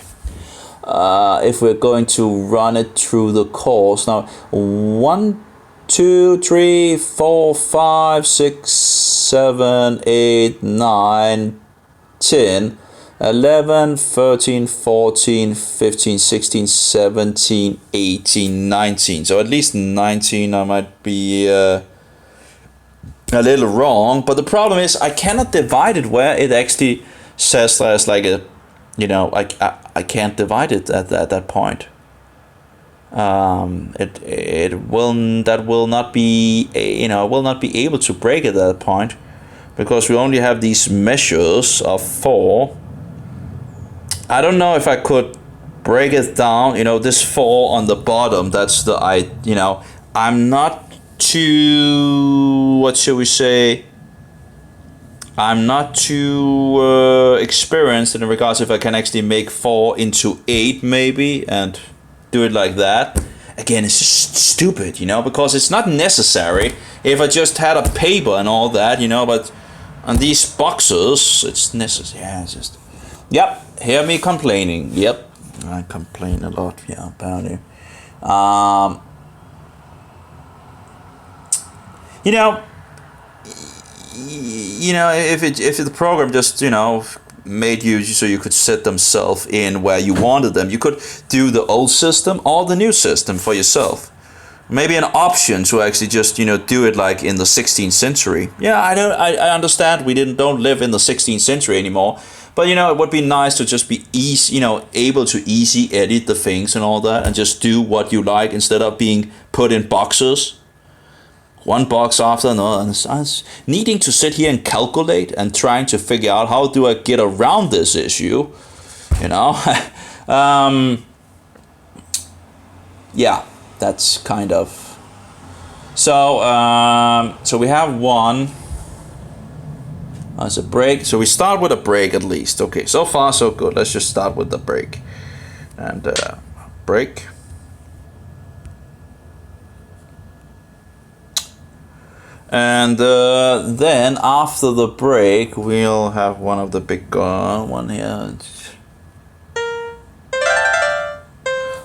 If we're going to run it through the course. Now, 1, 2, 3, 4, 5, 6, 7, 8, 9, 10. 11, 13, 14, 15, 16, 17, 18, 19. So at least 19 I might be a little wrong. But the problem is I cannot divide it where it actually says there's like a, I can't divide it at that point. It will not be able to break it at that point, because we only have these measures of 4. I don't know if I could break it down, this 4 on the bottom, that's I'm not too, what should we say, I'm not too experienced in regards if I can actually make 4 into 8 maybe, and do it like that. Again, it's just stupid, because it's not necessary. If I just had a paper and all that, but on these boxes, it's necessary. Yeah, it's just, yep. Hear me complaining. Yep, I complain a lot. Yeah, about it. If the program just made you so you could set themselves in where you wanted them, you could do the old system or the new system for yourself. Maybe an option to actually just do it like in the 16th century. Yeah, I understand we don't live in the 16th century anymore. But it would be nice to just be able to easy edit the things and all that, and just do what you like instead of being put in boxes, one box after another, and needing to sit here and calculate and trying to figure out how do I get around this issue, Yeah, that's kind of So we have one as a break. So we start with a break at least. Okay, so far so good. Let's just start with the break. And break. And then after the break, we'll have one of the big one here.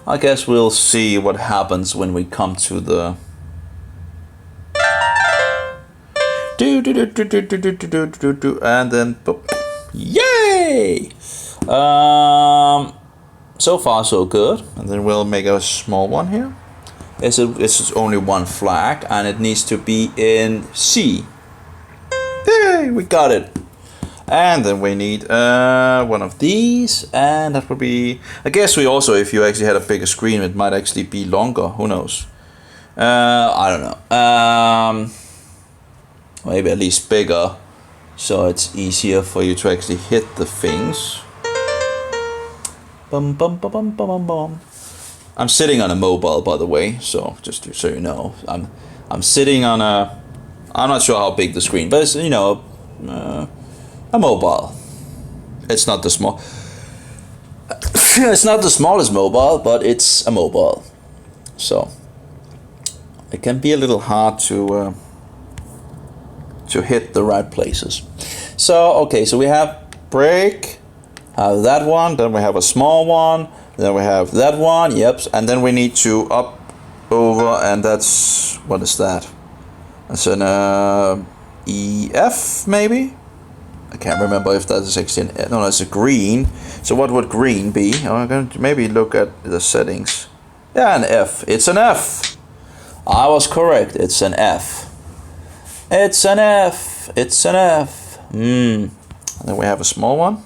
I guess we'll see what happens when we come to the and then boop. Yay! So far so good. And then we'll make a small one here. It's only one flag and it needs to be in C. Yay! We got it. And then we need one of these, and that would be. I guess we also, if you actually had a bigger screen, it might actually be longer. Who knows? I don't know. Maybe at least bigger, so it's easier for you to actually hit the things. Bum bum bum bum bum bum. I'm sitting on a mobile, by the way, so just so you know, I'm sitting on a. I'm not sure how big the screen, but it's, you know, a mobile. It's not the small. It's not the smallest mobile, but it's a mobile, so it can be a little hard to hit the right places. So okay, so we have break, have that one, then we have a small one, then we have that one. Yep, and then we need to up, over, and that's, what is that? That's an EF maybe. I can't remember if that is actually an, no, that's a green. So what would green be? I'm going to maybe look at the settings. Yeah, an F. It's an F. I was correct. It's an F. It's an F. It's an F. And then we have a small one.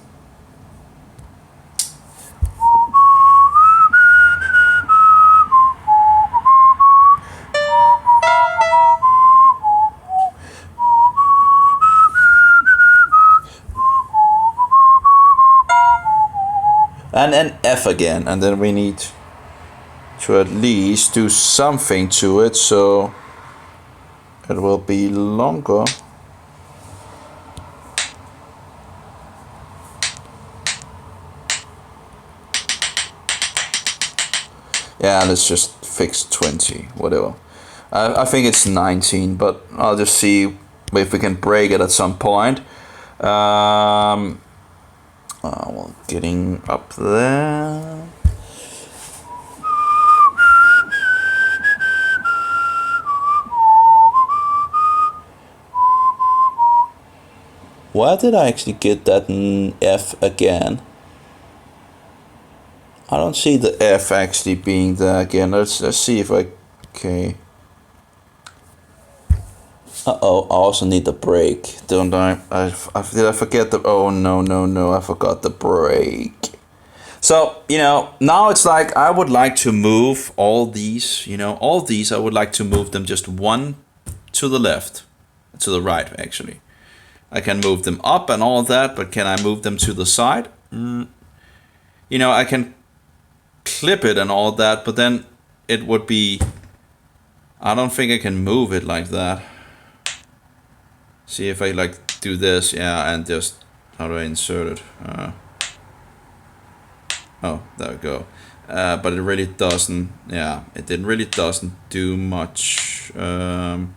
And an F again, and then we need to at least do something to it so it will be longer. Yeah, let's just fix 20, whatever. I think it's 19, but I'll just see if we can break it at some point. Well, getting up there. Where did I actually get that F again? I don't see the F actually being there again. Let's see if I. Okay. Uh-oh, I also need the brake, don't I? Did I forget the... Oh, no, I forgot the brake. So, you know, now it's like I would like to move all these, you know, all these, I would like to move them just one to the left, to the right, actually. I can move them up and all that, but can I move them to the side? You know, I can clip it and all that, but then it would be... I don't think I can move it like that. See if I like do this, yeah, and just how do I insert it? Oh, there we go. But it really doesn't. Yeah, really doesn't do much. It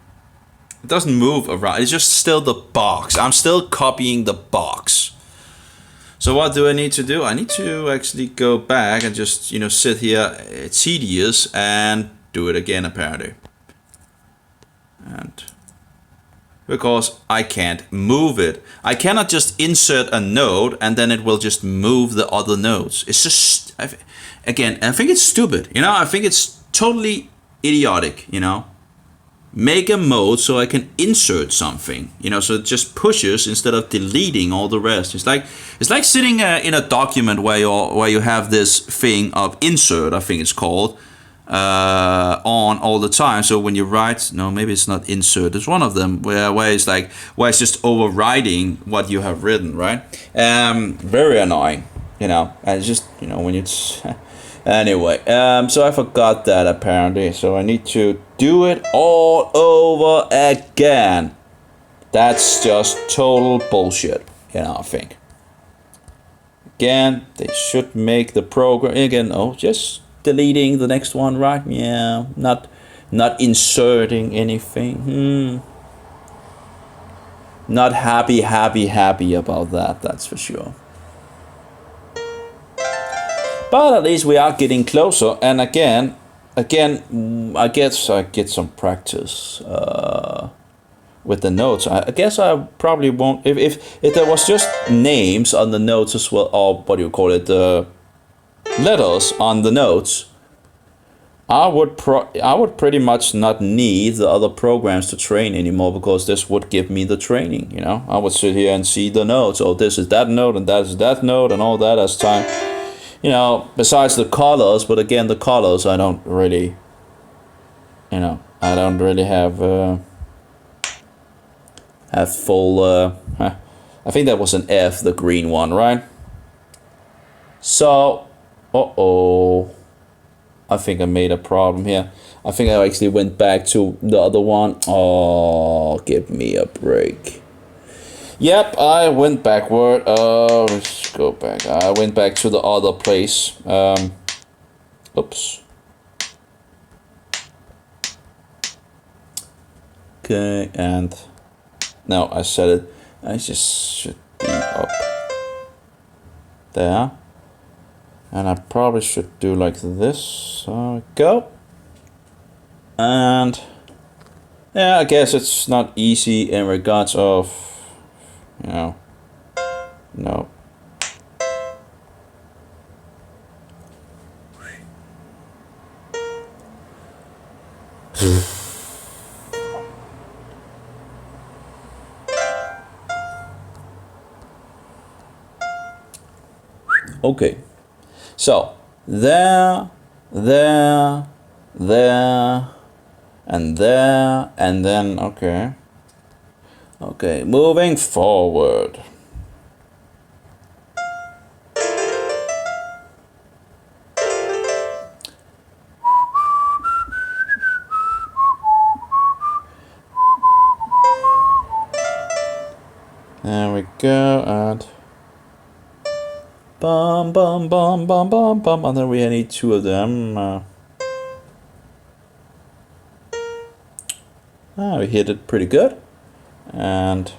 doesn't move around. It's just still the box. I'm still copying the box. So what do I need to do? I need to actually go back and just, you know, sit here. It's tedious and do it again apparently. And because I can't move it. I cannot just insert a node and then it will just move the other nodes. It's just, again, I think it's stupid. You know, I think it's totally idiotic, you know. Make a mode so I can insert something, you know, so it just pushes instead of deleting all the rest. It's like sitting in a document where you have this thing of insert, I think it's called, on all the time. So when you write, no, maybe it's not insert, it's one of them where it's like, where it's just overriding what you have written, right? Very annoying, you know. And it's just, you know, when it's Anyway, so I forgot that apparently, so I need to do it all over again. That's just total bullshit, I think. Again, they should make the program again. Oh, just deleting the next one, right? Yeah, not inserting anything. Not happy about that. That's for sure. But at least we are getting closer. And again, I guess I get some practice with the notes. I guess I probably won't. If there was just names on the notes as well, or what do you call it, the letters on the notes, I would pretty much not need the other programs to train anymore, because this would give me the training. I would sit here and see the notes. Oh, this is that note and that is that note and all that as time. Besides the colors, but again, the colors I don't really, I don't really have full. I think that was an F, the green one, right? So, I think I made a problem here. I think I actually went back to the other one. Oh, give me a break. Yep, I went backward. Let's go back. I went back to the other place. Oops. Okay, and now I set it. I just should be up there. And I probably should do like this. There we go. And yeah, I guess it's not easy in regards of, no. Okay. So, there, and then, okay. Okay, moving forward. There we go, and bum, bum, bum, bum, bum, bum, and then we need two of them. We hit it pretty good, and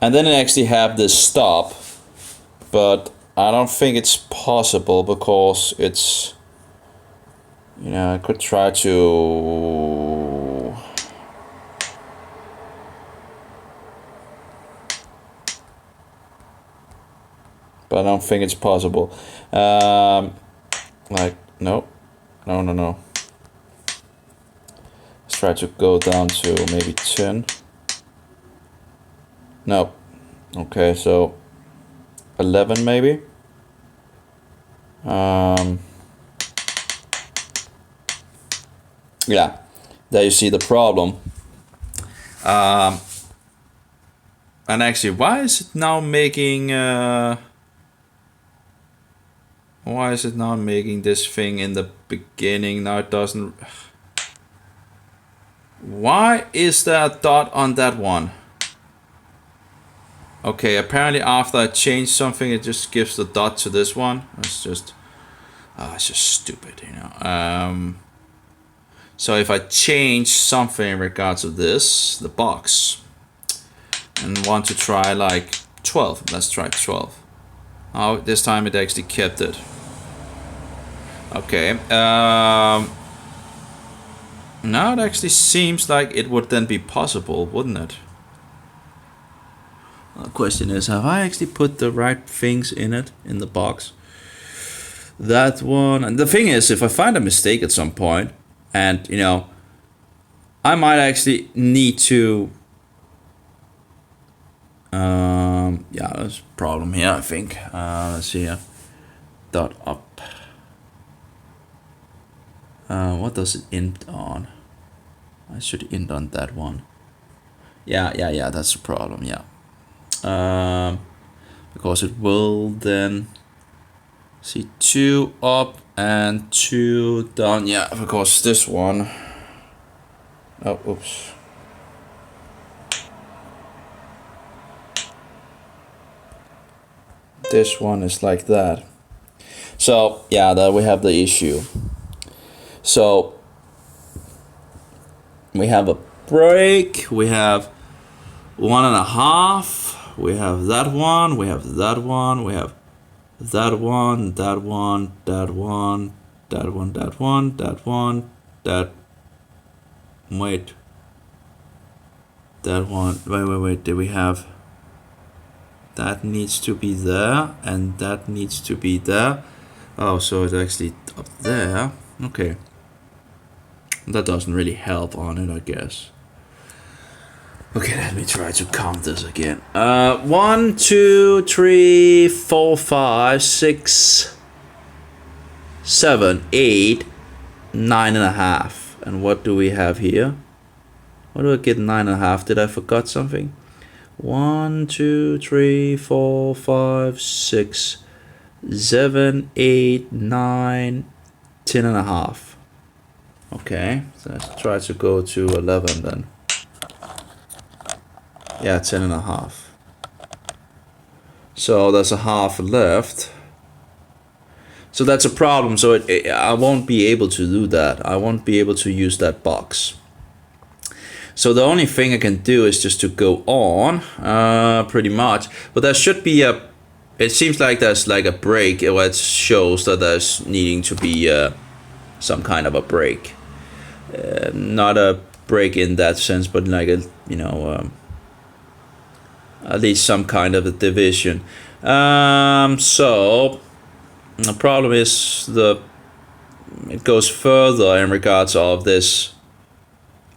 then I actually have this stop, but I don't think it's possible because it's, I could try to, but I don't think it's possible. Like, no. Let's try to go down to maybe 10. No. Okay, so 11 maybe. Yeah, there you see the problem. And actually, why is it now making this thing in the beginning? Now it doesn't. Why is there a dot on that one? Okay, apparently after I change something, it just gives the dot to this one. It's just stupid, So if I change something in regards to this, the box, and want to try like 12, let's try 12. Oh, this time it actually kept it. Okay. Now it actually seems like it would then be possible, wouldn't it? The question is, have I actually put the right things in it, in the box? That one, and the thing is, if I find a mistake at some point, and I might actually need to Yeah, there's a problem here, I think. Let's see here. Dot up. What does it end on? I should end on that one. Yeah, that's the problem, yeah. Because it will then see 2 up and 2 down. Yeah, because this one. Oh, oops. This one is like that. So yeah, there we have the issue. So we have a break, we have 1.5, we have that one, we have that one, we have that one, that one, that one, that one, that one, that one, that, wait, that one, wait, did we have, that needs to be there, and that needs to be there. Oh, so it's actually up there. Okay. That doesn't really help on it, I guess. Okay, let me try to count this again. 1, 2, 3, 4, 5, 6, 7, 8, 9.5. And what do we have here? What do I get 9.5? Did I forgot something? 1, 2, 3, 4, 5, 6, 7, 8, 9, 10.5. Okay, so let's try to go to 11 then. Yeah, 10.5. So there's a half left. So that's a problem. So I won't be able to do that. I won't be able to use that box. So the only thing I can do is just to go on, pretty much. But there should be a, it seems like there's like a break where it shows that there's needing to be some kind of a break. Not a break in that sense, but like a, you know, at least some kind of a division. So the problem is it goes further in regards of this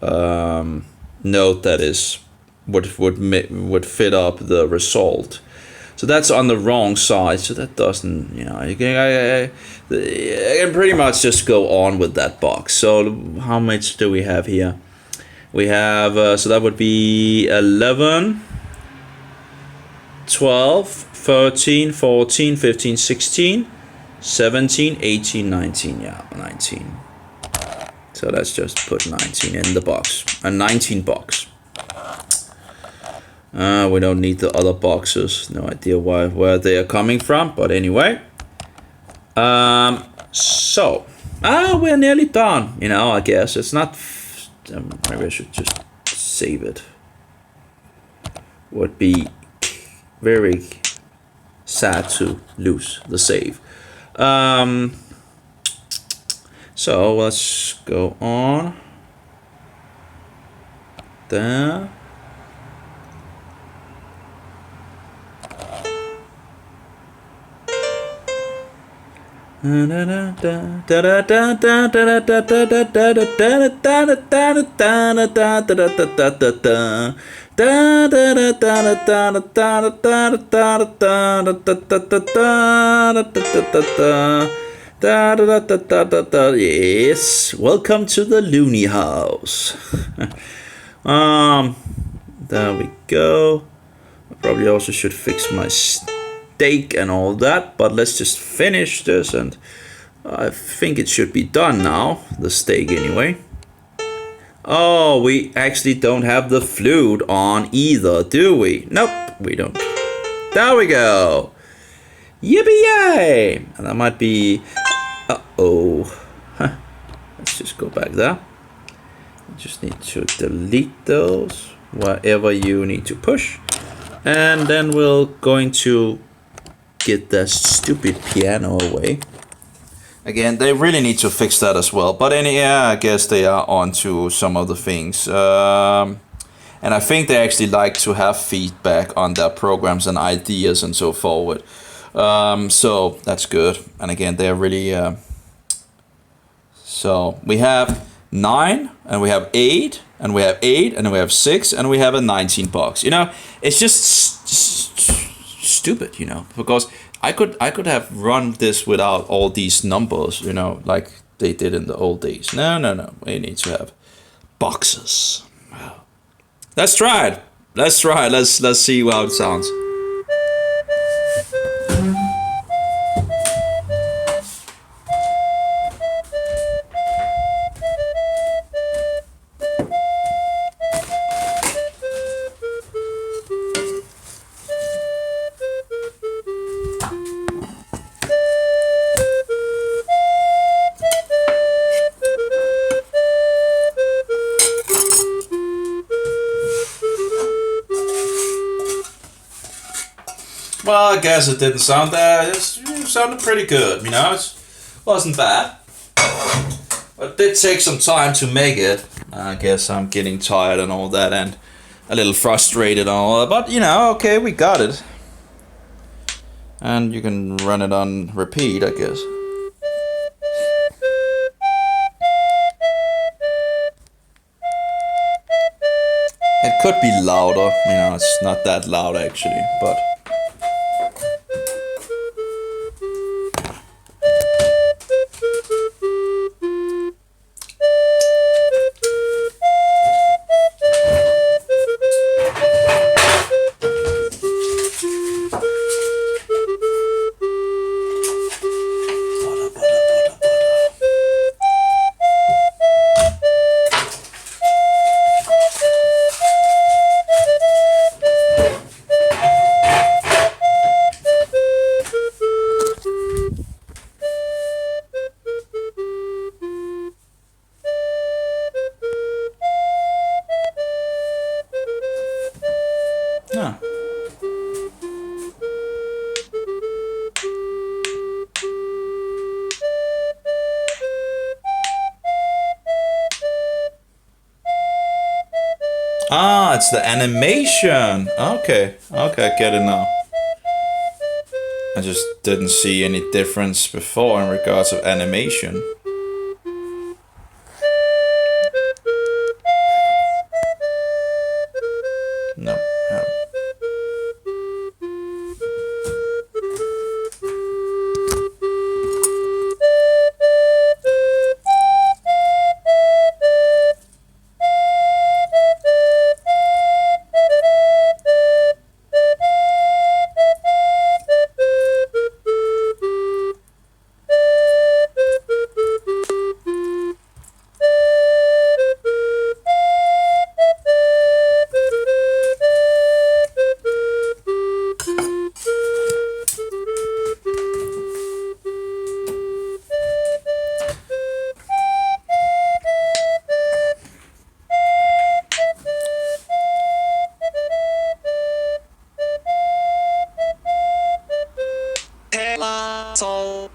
node that is would fit up the result. So that's on the wrong side. So that doesn't, you know, I can pretty much just go on with that box. So how much do we have here? We have so that would be 11, 12, 13, 14, 15, 16, 17, 18, 19. Yeah, 19. So let's just put 19 in the box. A 19 box. We don't need the other boxes. No idea where they are coming from, but anyway. So we're nearly done. You know, I guess it's not. Maybe I should just save it. Would be very sad to lose the save. So let's go on. There. Yes, welcome to the Looney House. There we go. I probably also should fix my steak and all that, but let's just finish this, and I think it should be done now, the steak anyway. Oh, we actually don't have the flute on either, do we? Nope, we don't. There we go. Yippee-yay! And that might be... Uh-oh. Let's just go back there. You just need to delete those wherever you need to push. And then we're going to get that stupid piano away. Again, they really need to fix that as well. But yeah, I guess they are on to some of the things. And I think they actually like to have feedback on their programs and ideas and so forward. So that's good. And again, they're really... So we have 9, and we have 8, and we have 8, and we have 6, and we have a 19 box. You know, it's just stupid, because I could have run this without all these numbers, like they did in the old days. No. We need to have boxes. Wow. Let's try it. Let's see how it sounds. Well, I guess it didn't sound that. It sounded pretty good, It wasn't bad. But it did take some time to make it. I guess I'm getting tired and all that, and a little frustrated and all that. But, okay, we got it. And you can run it on repeat, I guess. It could be louder, it's not that loud actually, but... Ah, it's the animation. Okay, I get it now. I just didn't see any difference before in regards of animation. No. Sol,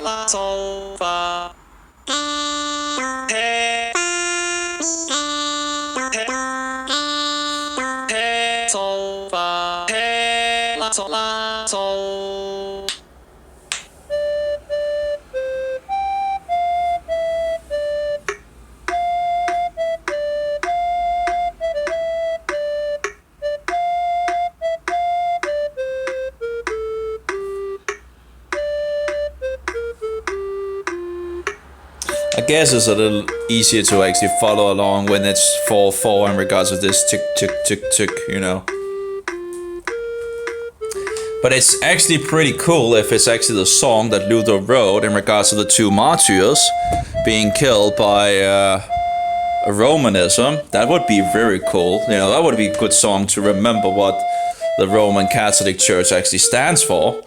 la, sol, fa, sol, fa, la, sol. I guess it's a little easier to actually follow along when it's 4/4 in regards to this tick tick tick tick, But it's actually pretty cool if it's actually the song that Luther wrote in regards to the two martyrs being killed by Romanism. That would be very cool. That would be a good song to remember what the Roman Catholic Church actually stands for.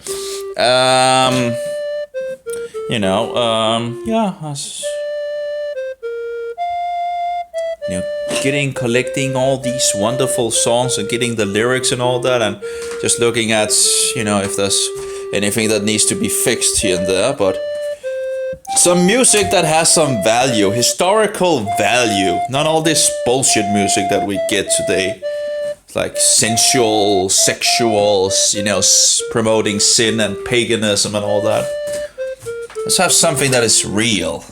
Collecting all these wonderful songs and getting the lyrics and all that, and just looking at, if there's anything that needs to be fixed here and there, but some music that has some value, historical value, not all this bullshit music that we get today. It's like sensual, sexual, promoting sin and paganism and all that. Let's have something that is real.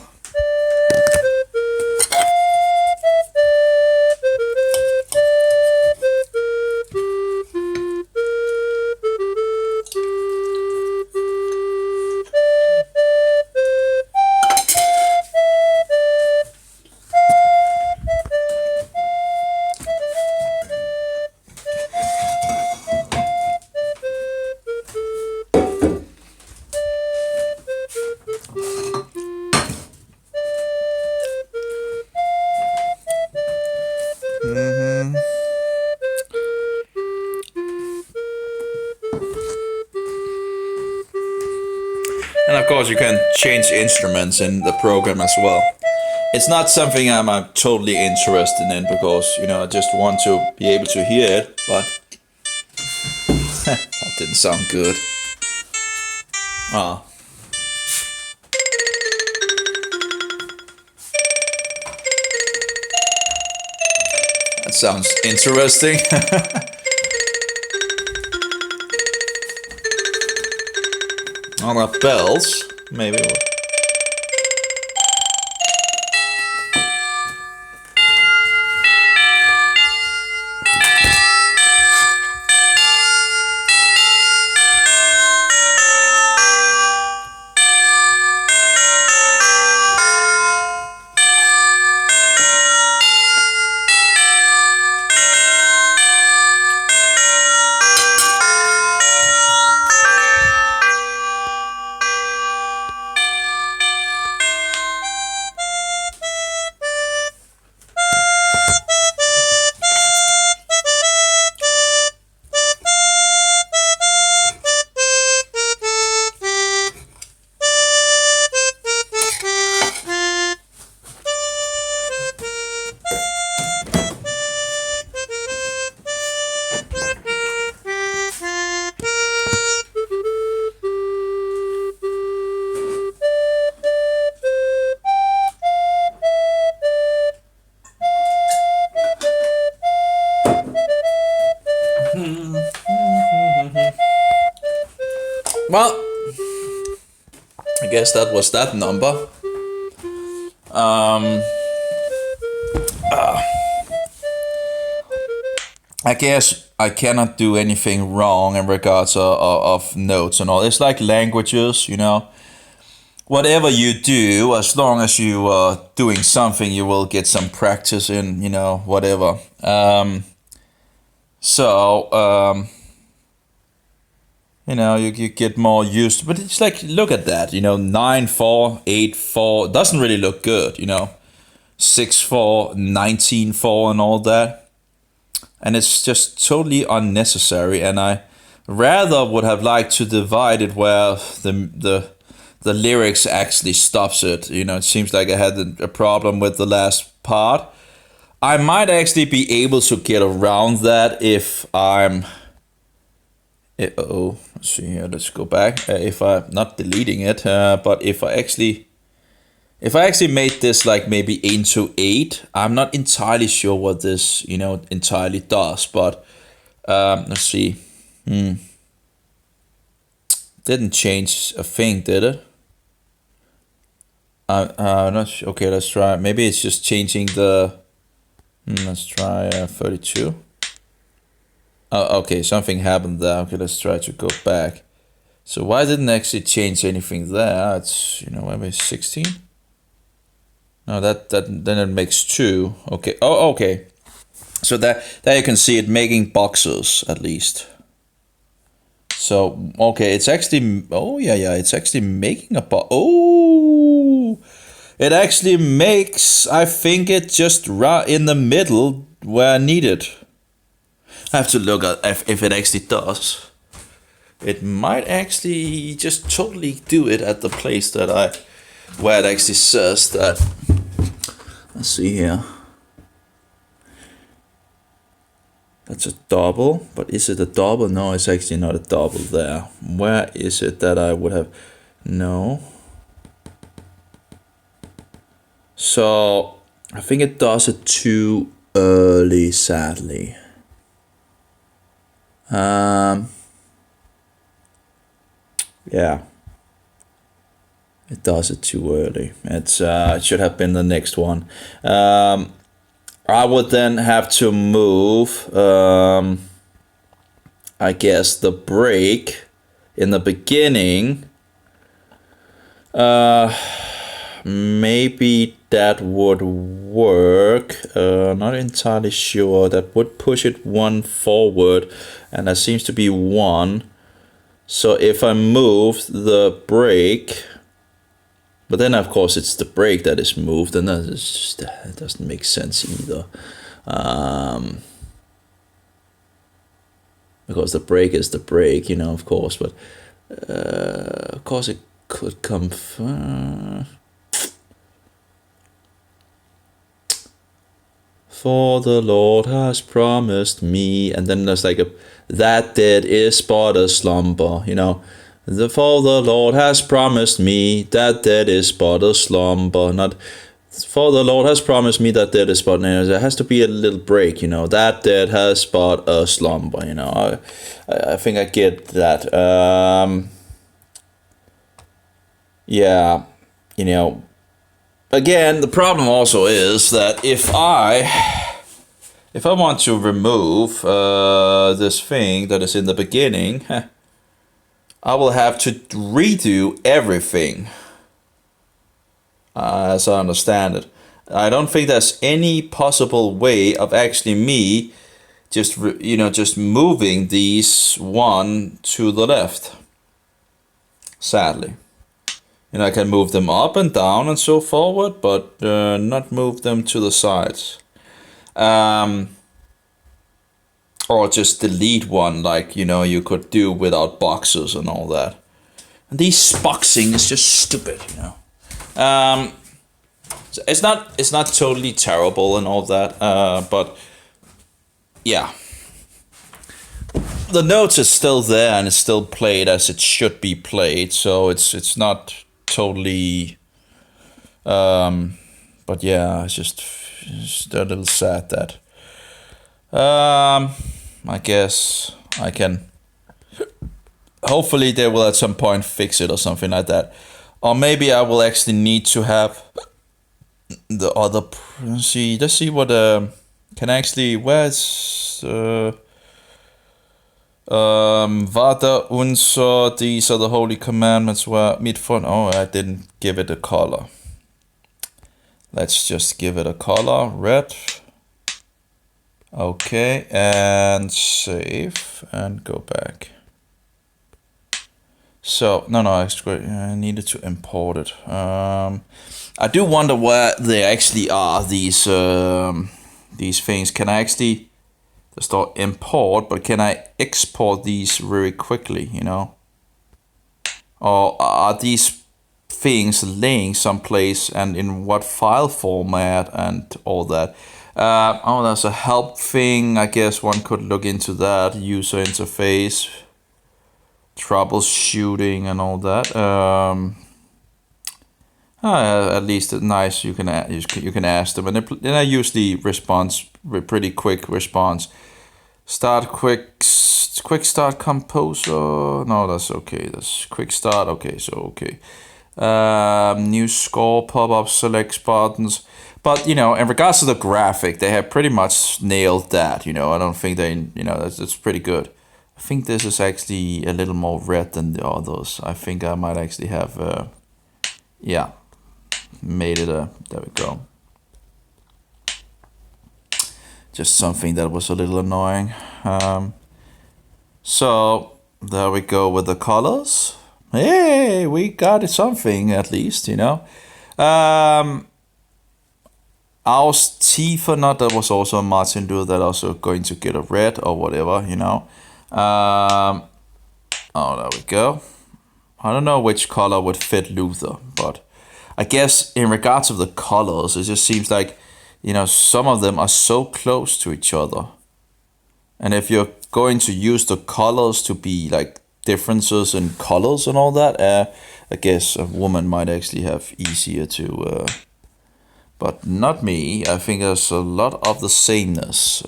And of course, you can change instruments in the program as well. It's not something I'm totally interested in because, you know, I just want to be able to hear it, but that didn't sound good. Ah. That sounds interesting. All the bells, maybe. Well, I guess that was that number. I guess I cannot do anything wrong in regards of notes and all. It's like languages, you know. Whatever you do, as long as you are doing something, you will get some practice in, you know, whatever. You know, you get more used to, but it's like, look at that, you know, 9/4, 8/4, doesn't really look good, you know, 6/4, 19/4 and all that. And it's just totally unnecessary, and I rather would have liked to divide it where the lyrics actually stops it. You know, it seems like I had a problem with the last part. I might actually be able to get around that if I'm... let's see here, let's go back. If I'm not deleting it, but if I actually made this like maybe into 8, I'm not entirely sure what this, you know, entirely does, but let's see. Didn't change a thing, did it? Not sure. Okay, let's try. Maybe it's just changing the... let's try 32. Oh, okay, something happened there. Okay, let's try to go back. So why didn't it actually change anything there? It's, you know, maybe 16? No, that then it makes 2. Okay. Oh, okay. So there you can see it making boxes at least. So okay, it's actually... Oh yeah, it's actually making a box. Oh, it actually makes... I think it just right in the middle where I need it. I have to look at if it actually does. It might actually just totally do it at the place that where it actually says that. Let's see here. That's a double, but is it a double? No, it's actually not a double there. Where is it that I would have... No. So I think it does it too early, sadly. Yeah, it does it too early. It should have been the next one. I would then have to move, I guess, the break in the beginning. Maybe that would work. Not entirely sure. That would push it 1 forward, and that seems to be 1. So if I move the break, but then of course it's the break that is moved, and that doesn't make sense either. Because the break is the break, you know, of course, but of course it could come for the Lord has promised me, and then there's like a that dead is but a slumber, you know. For the Lord has promised me that dead is but a slumber, not for the Lord has promised me that dead is but, you know, there has to be a little break, you know. That dead has but a slumber, you know. I think I get that. Yeah, you know. Again, the problem also is that if I want to remove this thing that is in the beginning, I will have to redo everything, as I understand it. I don't think there's any possible way of actually me just just moving these one to the left. Sadly, you know, I can move them up and down and so forward, but not move them to the sides. Or just delete one, like, you know, you could do without boxes and all that. And these boxing is just stupid, you know. So it's not totally terrible and all that, but yeah, the notes is still there and it's still played as it should be played. So it's not totally. But yeah, it's just a little sad that. I guess I can. Hopefully, they will at some point fix it or something like that, or maybe I will actually need to have the other. See, let's see what can actually. Where's Vater unser, these are the holy commandments were mit von. Oh, I didn't give it a color. Let's just give it a color, red. Okay, and save and go back. So no, I needed to import it. I do wonder where they actually are, these things. Can I actually start import, but can I export these very quickly, you know? Or are these things laying someplace, and in what file format and all that? Oh, there's a help thing. I guess one could look into that. User interface, troubleshooting, and all that. At least nice. You can ask them, and then I usually respond pretty quick response. Start quick start composer. No, that's okay. That's quick start. Okay, so okay. New score pop-up select buttons. But, you know, in regards to the graphic, they have pretty much nailed that, you know. I don't think they, you know, that's pretty good. I think this is actually a little more red than the others. I think I might actually have, yeah, made it there we go. Just something that was a little annoying. So, there we go with the colors. Hey, we got it something at least, you know. Aus Tiefenot, that was also a Martin Luther that also going to get a red or whatever, you know. Oh, there we go. I don't know which color would fit Luther, but I guess in regards of the colors, it just seems like, you know, some of them are so close to each other. And if you're going to use the colors to be like differences in colors and all that, I guess a woman might actually have easier to... but not me. I think there's a lot of the sameness.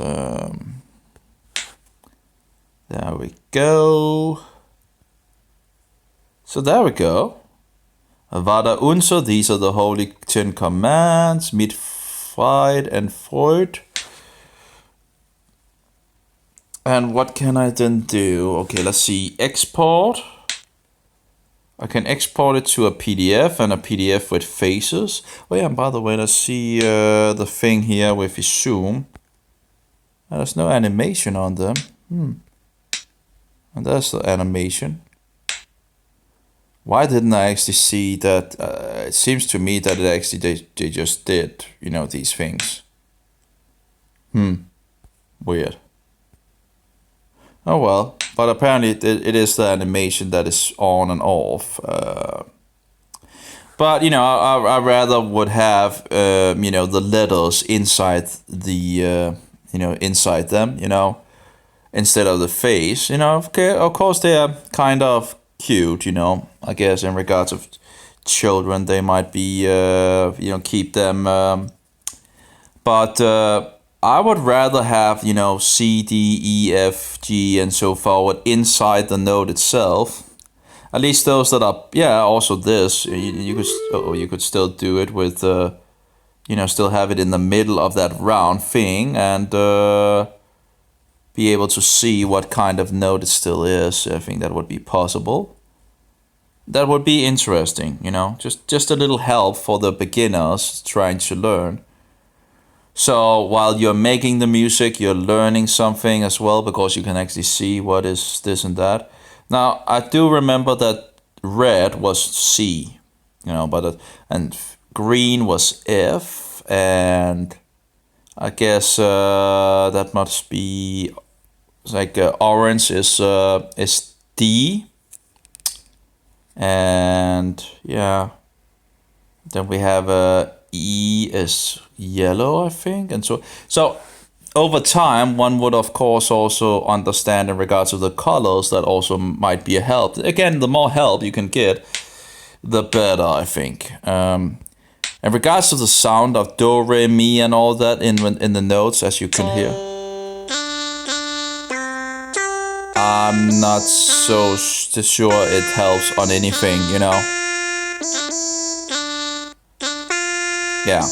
There we go. So there we go. Vater unser, these are the holy 10 commands. Mit Freud and Freud. And what can I then do? Okay, let's see. Export. I can export it to a PDF, and a PDF with faces. Oh yeah, and by the way, let's see the thing here with the zoom. There's no animation on them. And there's the animation. Why didn't I actually see that? It seems to me that it actually they just did, you know, these things. Weird. Oh well, but apparently it is the animation that is on and off. But I rather would have the letters inside the inside them, instead of the face. Okay, of course they are kind of cute. I guess in regards of children, they might be keep them. But I would rather have C, D, E, F, G, and so forward inside the note itself. At least those that are, yeah, also this. You could still do it with, still have it in the middle of that round thing and be able to see what kind of note it still is. I think that would be possible. That would be interesting, just a little help for the beginners trying to learn. So while you're making the music, you're learning something as well because you can actually see what is this and that. Now, I do remember that red was C, and green was F, and I guess that must be like orange is D, and yeah, then we have E is yellow, I think, and so. Over time, one would of course also understand in regards to the colors that also might be a help. Again, the more help you can get, the better, I think. In regards to the sound of do, re, mi, and all that in the notes, as you can hear, I'm not so sure it helps on anything, Yeah.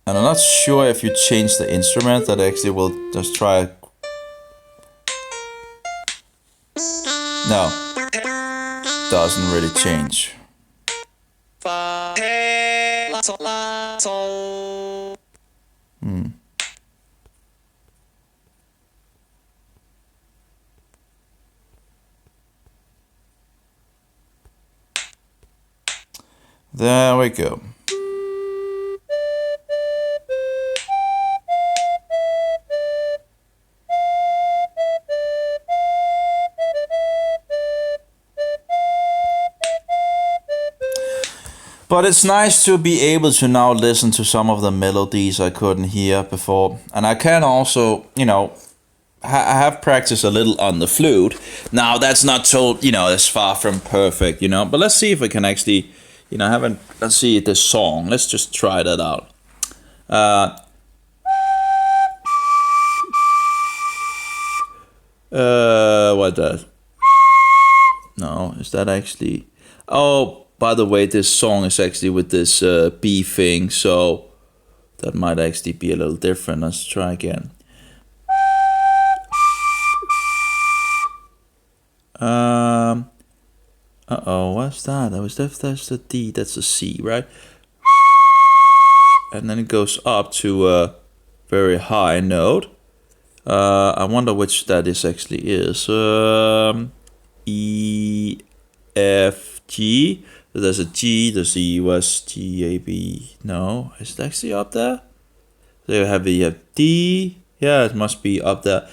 And I'm not sure if you change the instrument that actually will just try. No, doesn't really change. There we go. But it's nice to be able to now listen to some of the melodies I couldn't hear before. And I can also, I have practiced a little on the flute. Now, that's not so, it's far from perfect, But let's see if we can actually, let's see this song. Let's just try that out. What that? No, is that actually... Oh... By the way, this song is actually with this B thing, so that might actually be a little different. Let's try again. What's that? That's the D, that's the C, right? And then it goes up to a very high note. I wonder which that actually is. E, F, G. There's a G, the C was G, A, B. No, is it actually up there? There you have D. Yeah, it must be up there.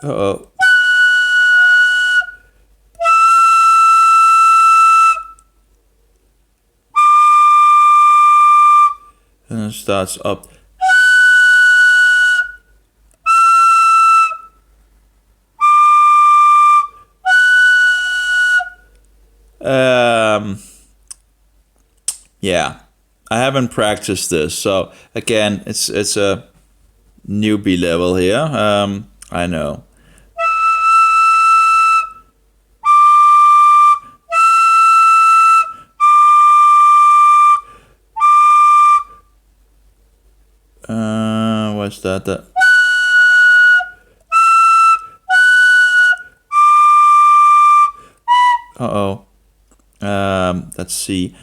Uh-oh. And it starts up. Yeah, I haven't practiced this, so again, it's a newbie level here. I know. What's that? Uh-oh. Let's see.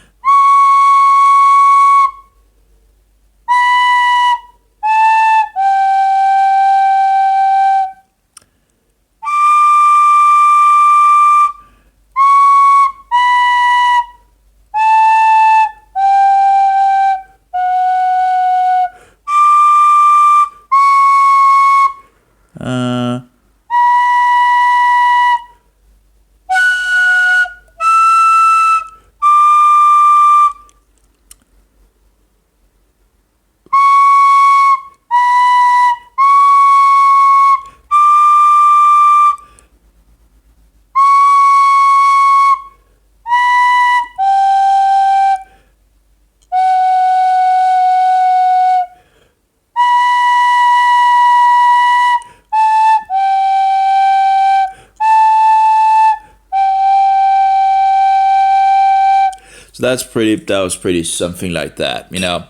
So that was pretty something like that, you know.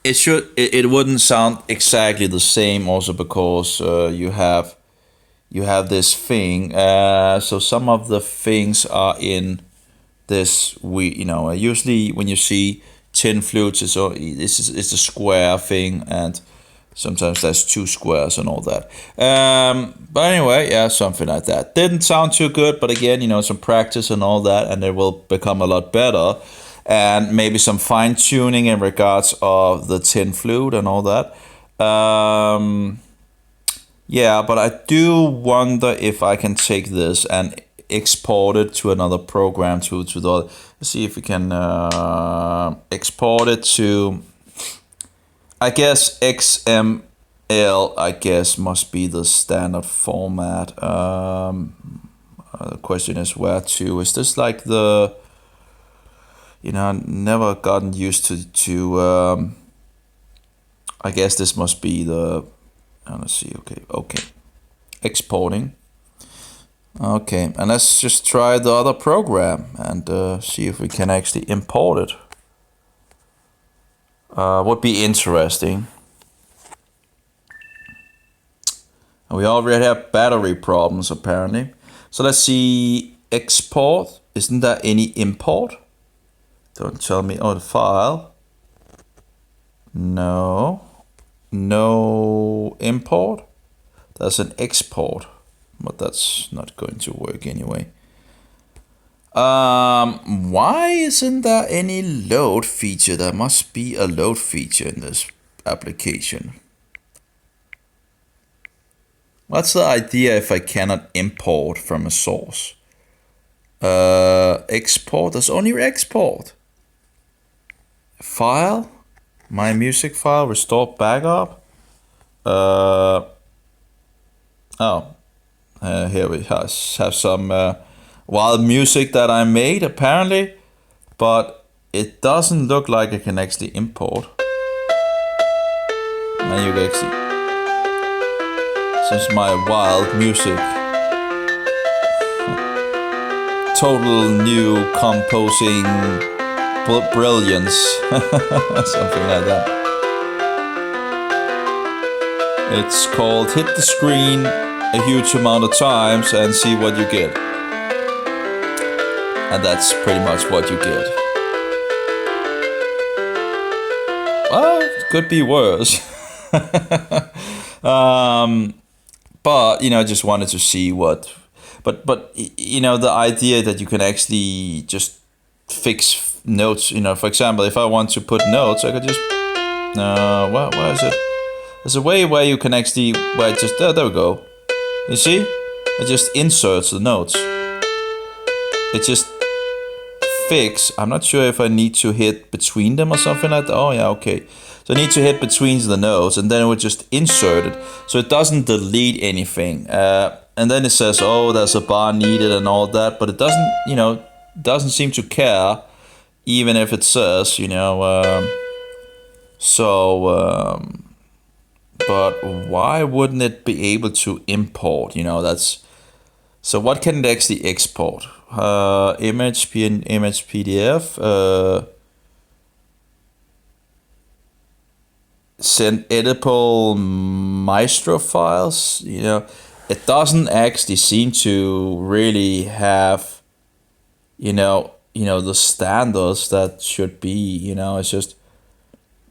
It wouldn't sound exactly the same also because you have this thing. So some of the things are in this, usually when you see tin flutes, it's a square thing, and sometimes there's two squares and all that. But anyway, yeah, something like that. Didn't sound too good, but again, some practice and all that, and it will become a lot better. And maybe some fine tuning in regards of the tin flute and all that. Yeah, but I do wonder if I can take this and export it to another program to the. Let's see if we can export it to. I guess XML. I guess must be the standard format. The question is where to. Is this like the? Never gotten used to. I guess this must be the. Let's see. Okay. Exporting. Okay, and let's just try the other program and see if we can actually import it. Would be interesting. And we already have battery problems apparently. So let's see. Export. Isn't there any import? Don't tell me. Oh, the file. No import. There's an export, but that's not going to work anyway. Why isn't there any load feature? There must be a load feature in this application. What's the idea if I cannot import from a source? Export. There's only export. File. My music file. Restore backup. Here we have some wild music that I made apparently, but it doesn't look like I can actually import. And you can actually, this is my wild music, total new composing brilliance, something like that. It's called Hit the Screen a huge amount of times and see what you get. And that's pretty much what you get. Well, it could be worse. But, I just wanted to see what... But the idea that you can actually just fix notes, for example, if I want to put notes, I could just... where is it? There's a way where you can actually... There we go. You see? It just inserts the notes. It just fix. I'm not sure if I need to hit between them or something like that. Oh yeah, okay. So I need to hit between the notes and then it would just insert it. So it doesn't delete anything. And then it says, oh, there's a bar needed and all that. But it doesn't seem to care. Even if it says, but why wouldn't it be able to import? So what can it actually export? Image PDF. Send editable Maestro files. It doesn't actually seem to really have, the standards that should be. It's just,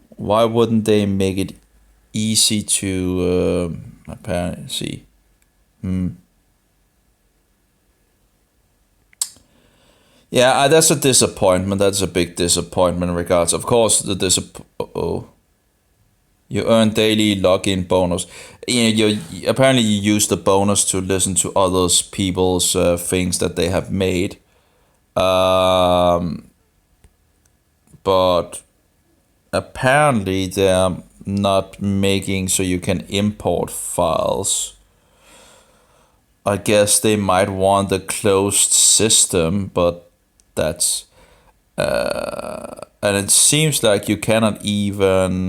why wouldn't they make it easy to apparently see? Yeah, that's a disappointment. That's a big disappointment in regards. Of course, you earn daily login bonus. Apparently you use the bonus to listen to others people's things that they have made. But apparently they're not making so you can import files. I guess they might want a closed system, but that's and it seems like you cannot even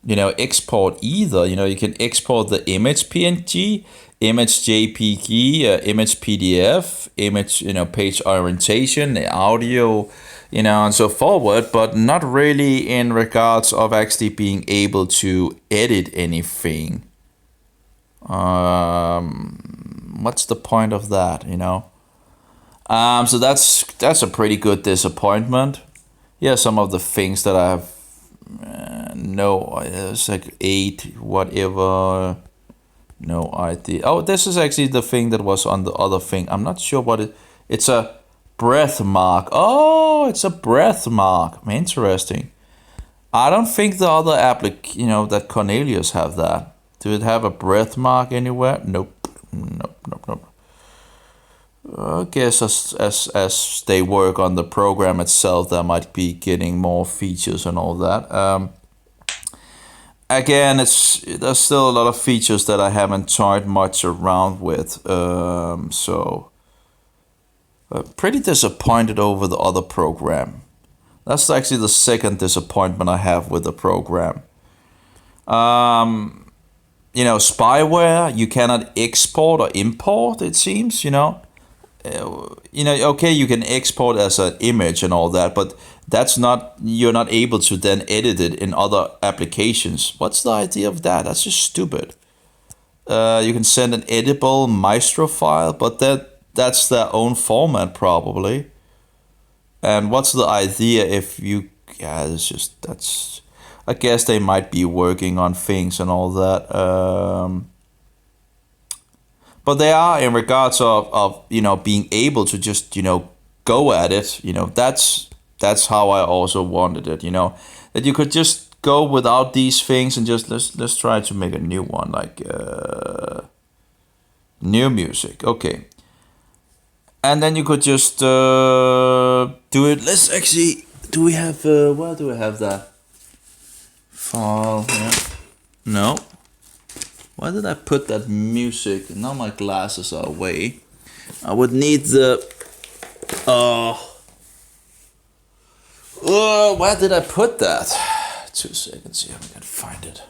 export either. You can export the image PNG, image JPG, image PDF, image, page orientation, the audio, and so forward, but not really in regards of actually being able to edit anything. What's the point of that, So that's a pretty good disappointment. Yeah, some of the things that I have no, it's like 8, whatever. No idea. Oh, this is actually the thing that was on the other thing. I'm not sure what it's a breath mark. Oh, it's a breath mark. Interesting. I don't think the other that Cornelius have that. Do it have a breath mark anywhere? Nope. Nope. I guess as they work on the program itself, they might be getting more features and all that. Again, there's still a lot of features that I haven't toyed much around with. So pretty disappointed over the other program. That's actually the second disappointment I have with the program. Spyware, you cannot export or import, it seems, okay, you can export as an image and all that, but you're not able to then edit it in other applications. What's the idea of that? That's just stupid. You can send an editable Maestro file, but that's their own format probably. And what's the idea if I guess they might be working on things and all that. But they are in regards of being able to just go at it. That's how I also wanted it. That you could just go without these things and just let's try to make a new one, like new music. Okay. And then you could just do it. Let's actually. Do we have? Where do I have that file? Yeah. No. Why did I put that music? Now my glasses are away. I would need the. Where did I put that? 2 seconds here. I can find it.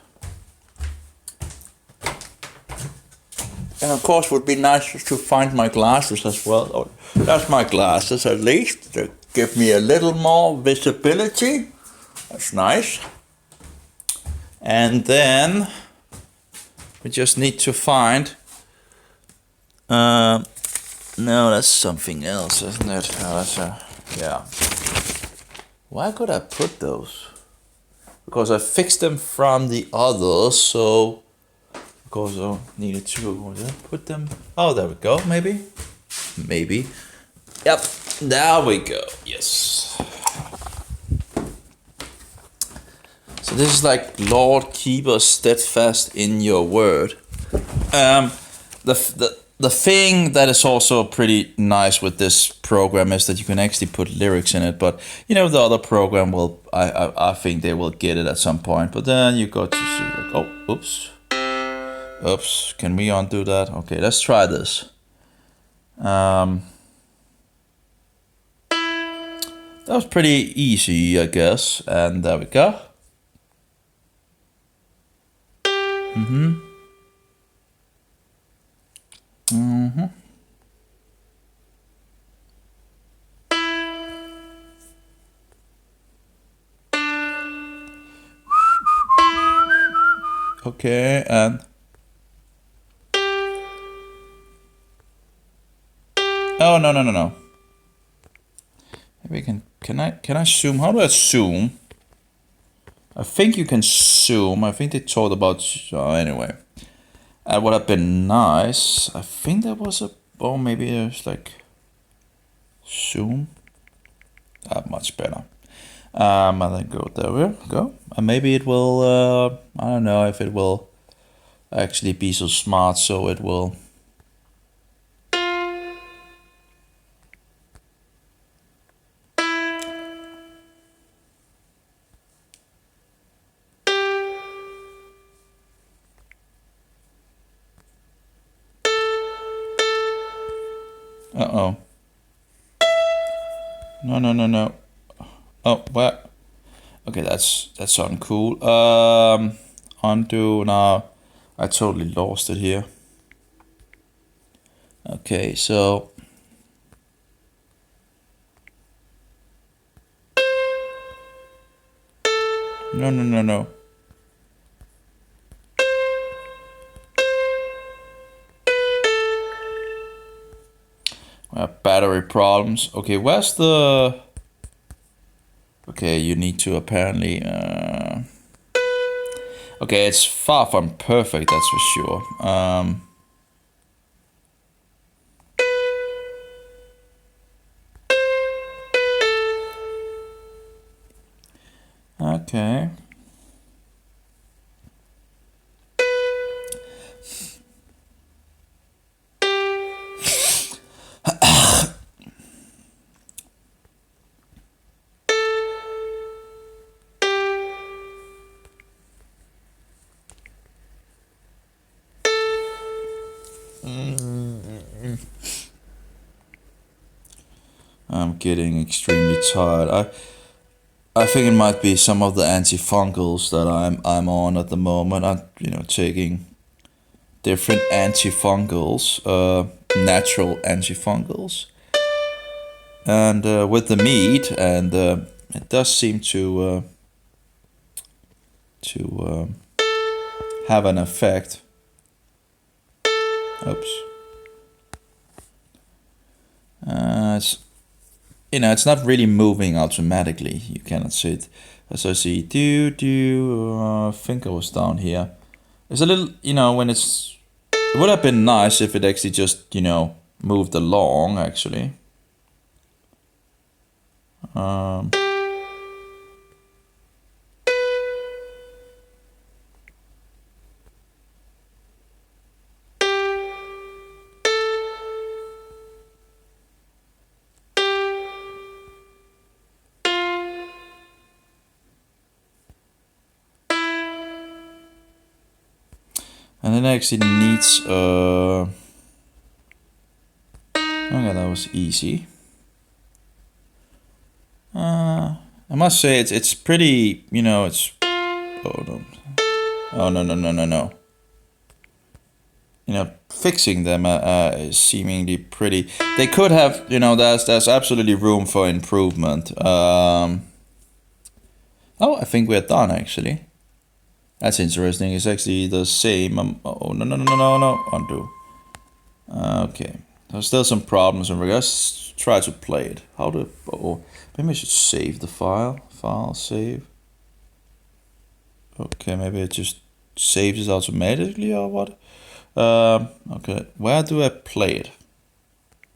And of course, it would be nice to find my glasses as well. Oh, that's my glasses at least. They give me a little more visibility. That's nice. And then we just need to find. No, that's something else, isn't it? Yeah. Why could I put those? Because I fixed them from the others, so. Because I needed to put them. Oh, there we go. Maybe. Yep. There we go. Yes. So this is like Lord, keep us steadfast in your word. The thing that is also pretty nice with this program is that you can actually put lyrics in it. But the other program will. I think they will get it at some point. But then you got to see like, oh, oops, can we undo that? Okay, let's try this. That was pretty easy, I guess. And there we go. Okay, and oh no. Maybe can I zoom? How do I zoom? I think you can zoom. I think they talked about anyway. That would have been nice. I think there was maybe there's like zoom. Much better. And then there we go. And maybe it will. I don't know if it will actually be so smart, so it will. Uh-oh. No. Oh, what? Okay, that's uncool. undo. Now I totally lost it here. Okay, so no. Battery problems. Okay, where's the... Okay, you need to apparently... Okay, it's far from perfect, that's for sure. Okay. I'm getting extremely tired. I think it might be some of the antifungals that I'm on at the moment. I'm taking different antifungals, natural antifungals, and with the meat, and it does seem to have an effect. Oops. It's not really moving automatically. You cannot see it. As I see, I think I was down here. It's a little, when it would have been nice if it actually just, moved along, actually. And then it actually needs, okay, that was easy. I must say it's pretty, it's, no. Fixing them is seemingly pretty. They could have, there's absolutely room for improvement. Oh, I think we're done, actually. That's interesting. It's actually the same. Oh, no. Undo. Okay. There's still some problems. Let's try to play it. Maybe I should save the file. File, save. Okay, maybe it just saves it automatically or what? Okay. Where do I play it?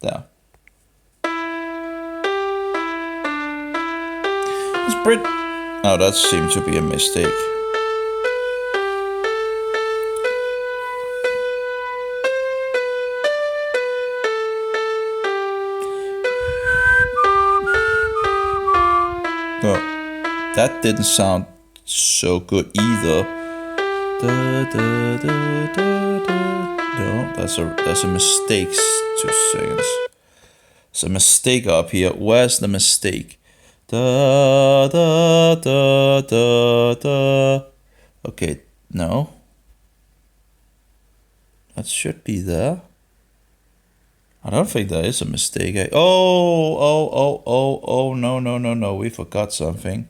There. Oh, that seems to be a mistake. No, that didn't sound so good either. No, that's a mistake. 2 seconds. There's a mistake up here. Where's the mistake? Okay, no. That should be there. I don't think there is a mistake. No, we forgot something.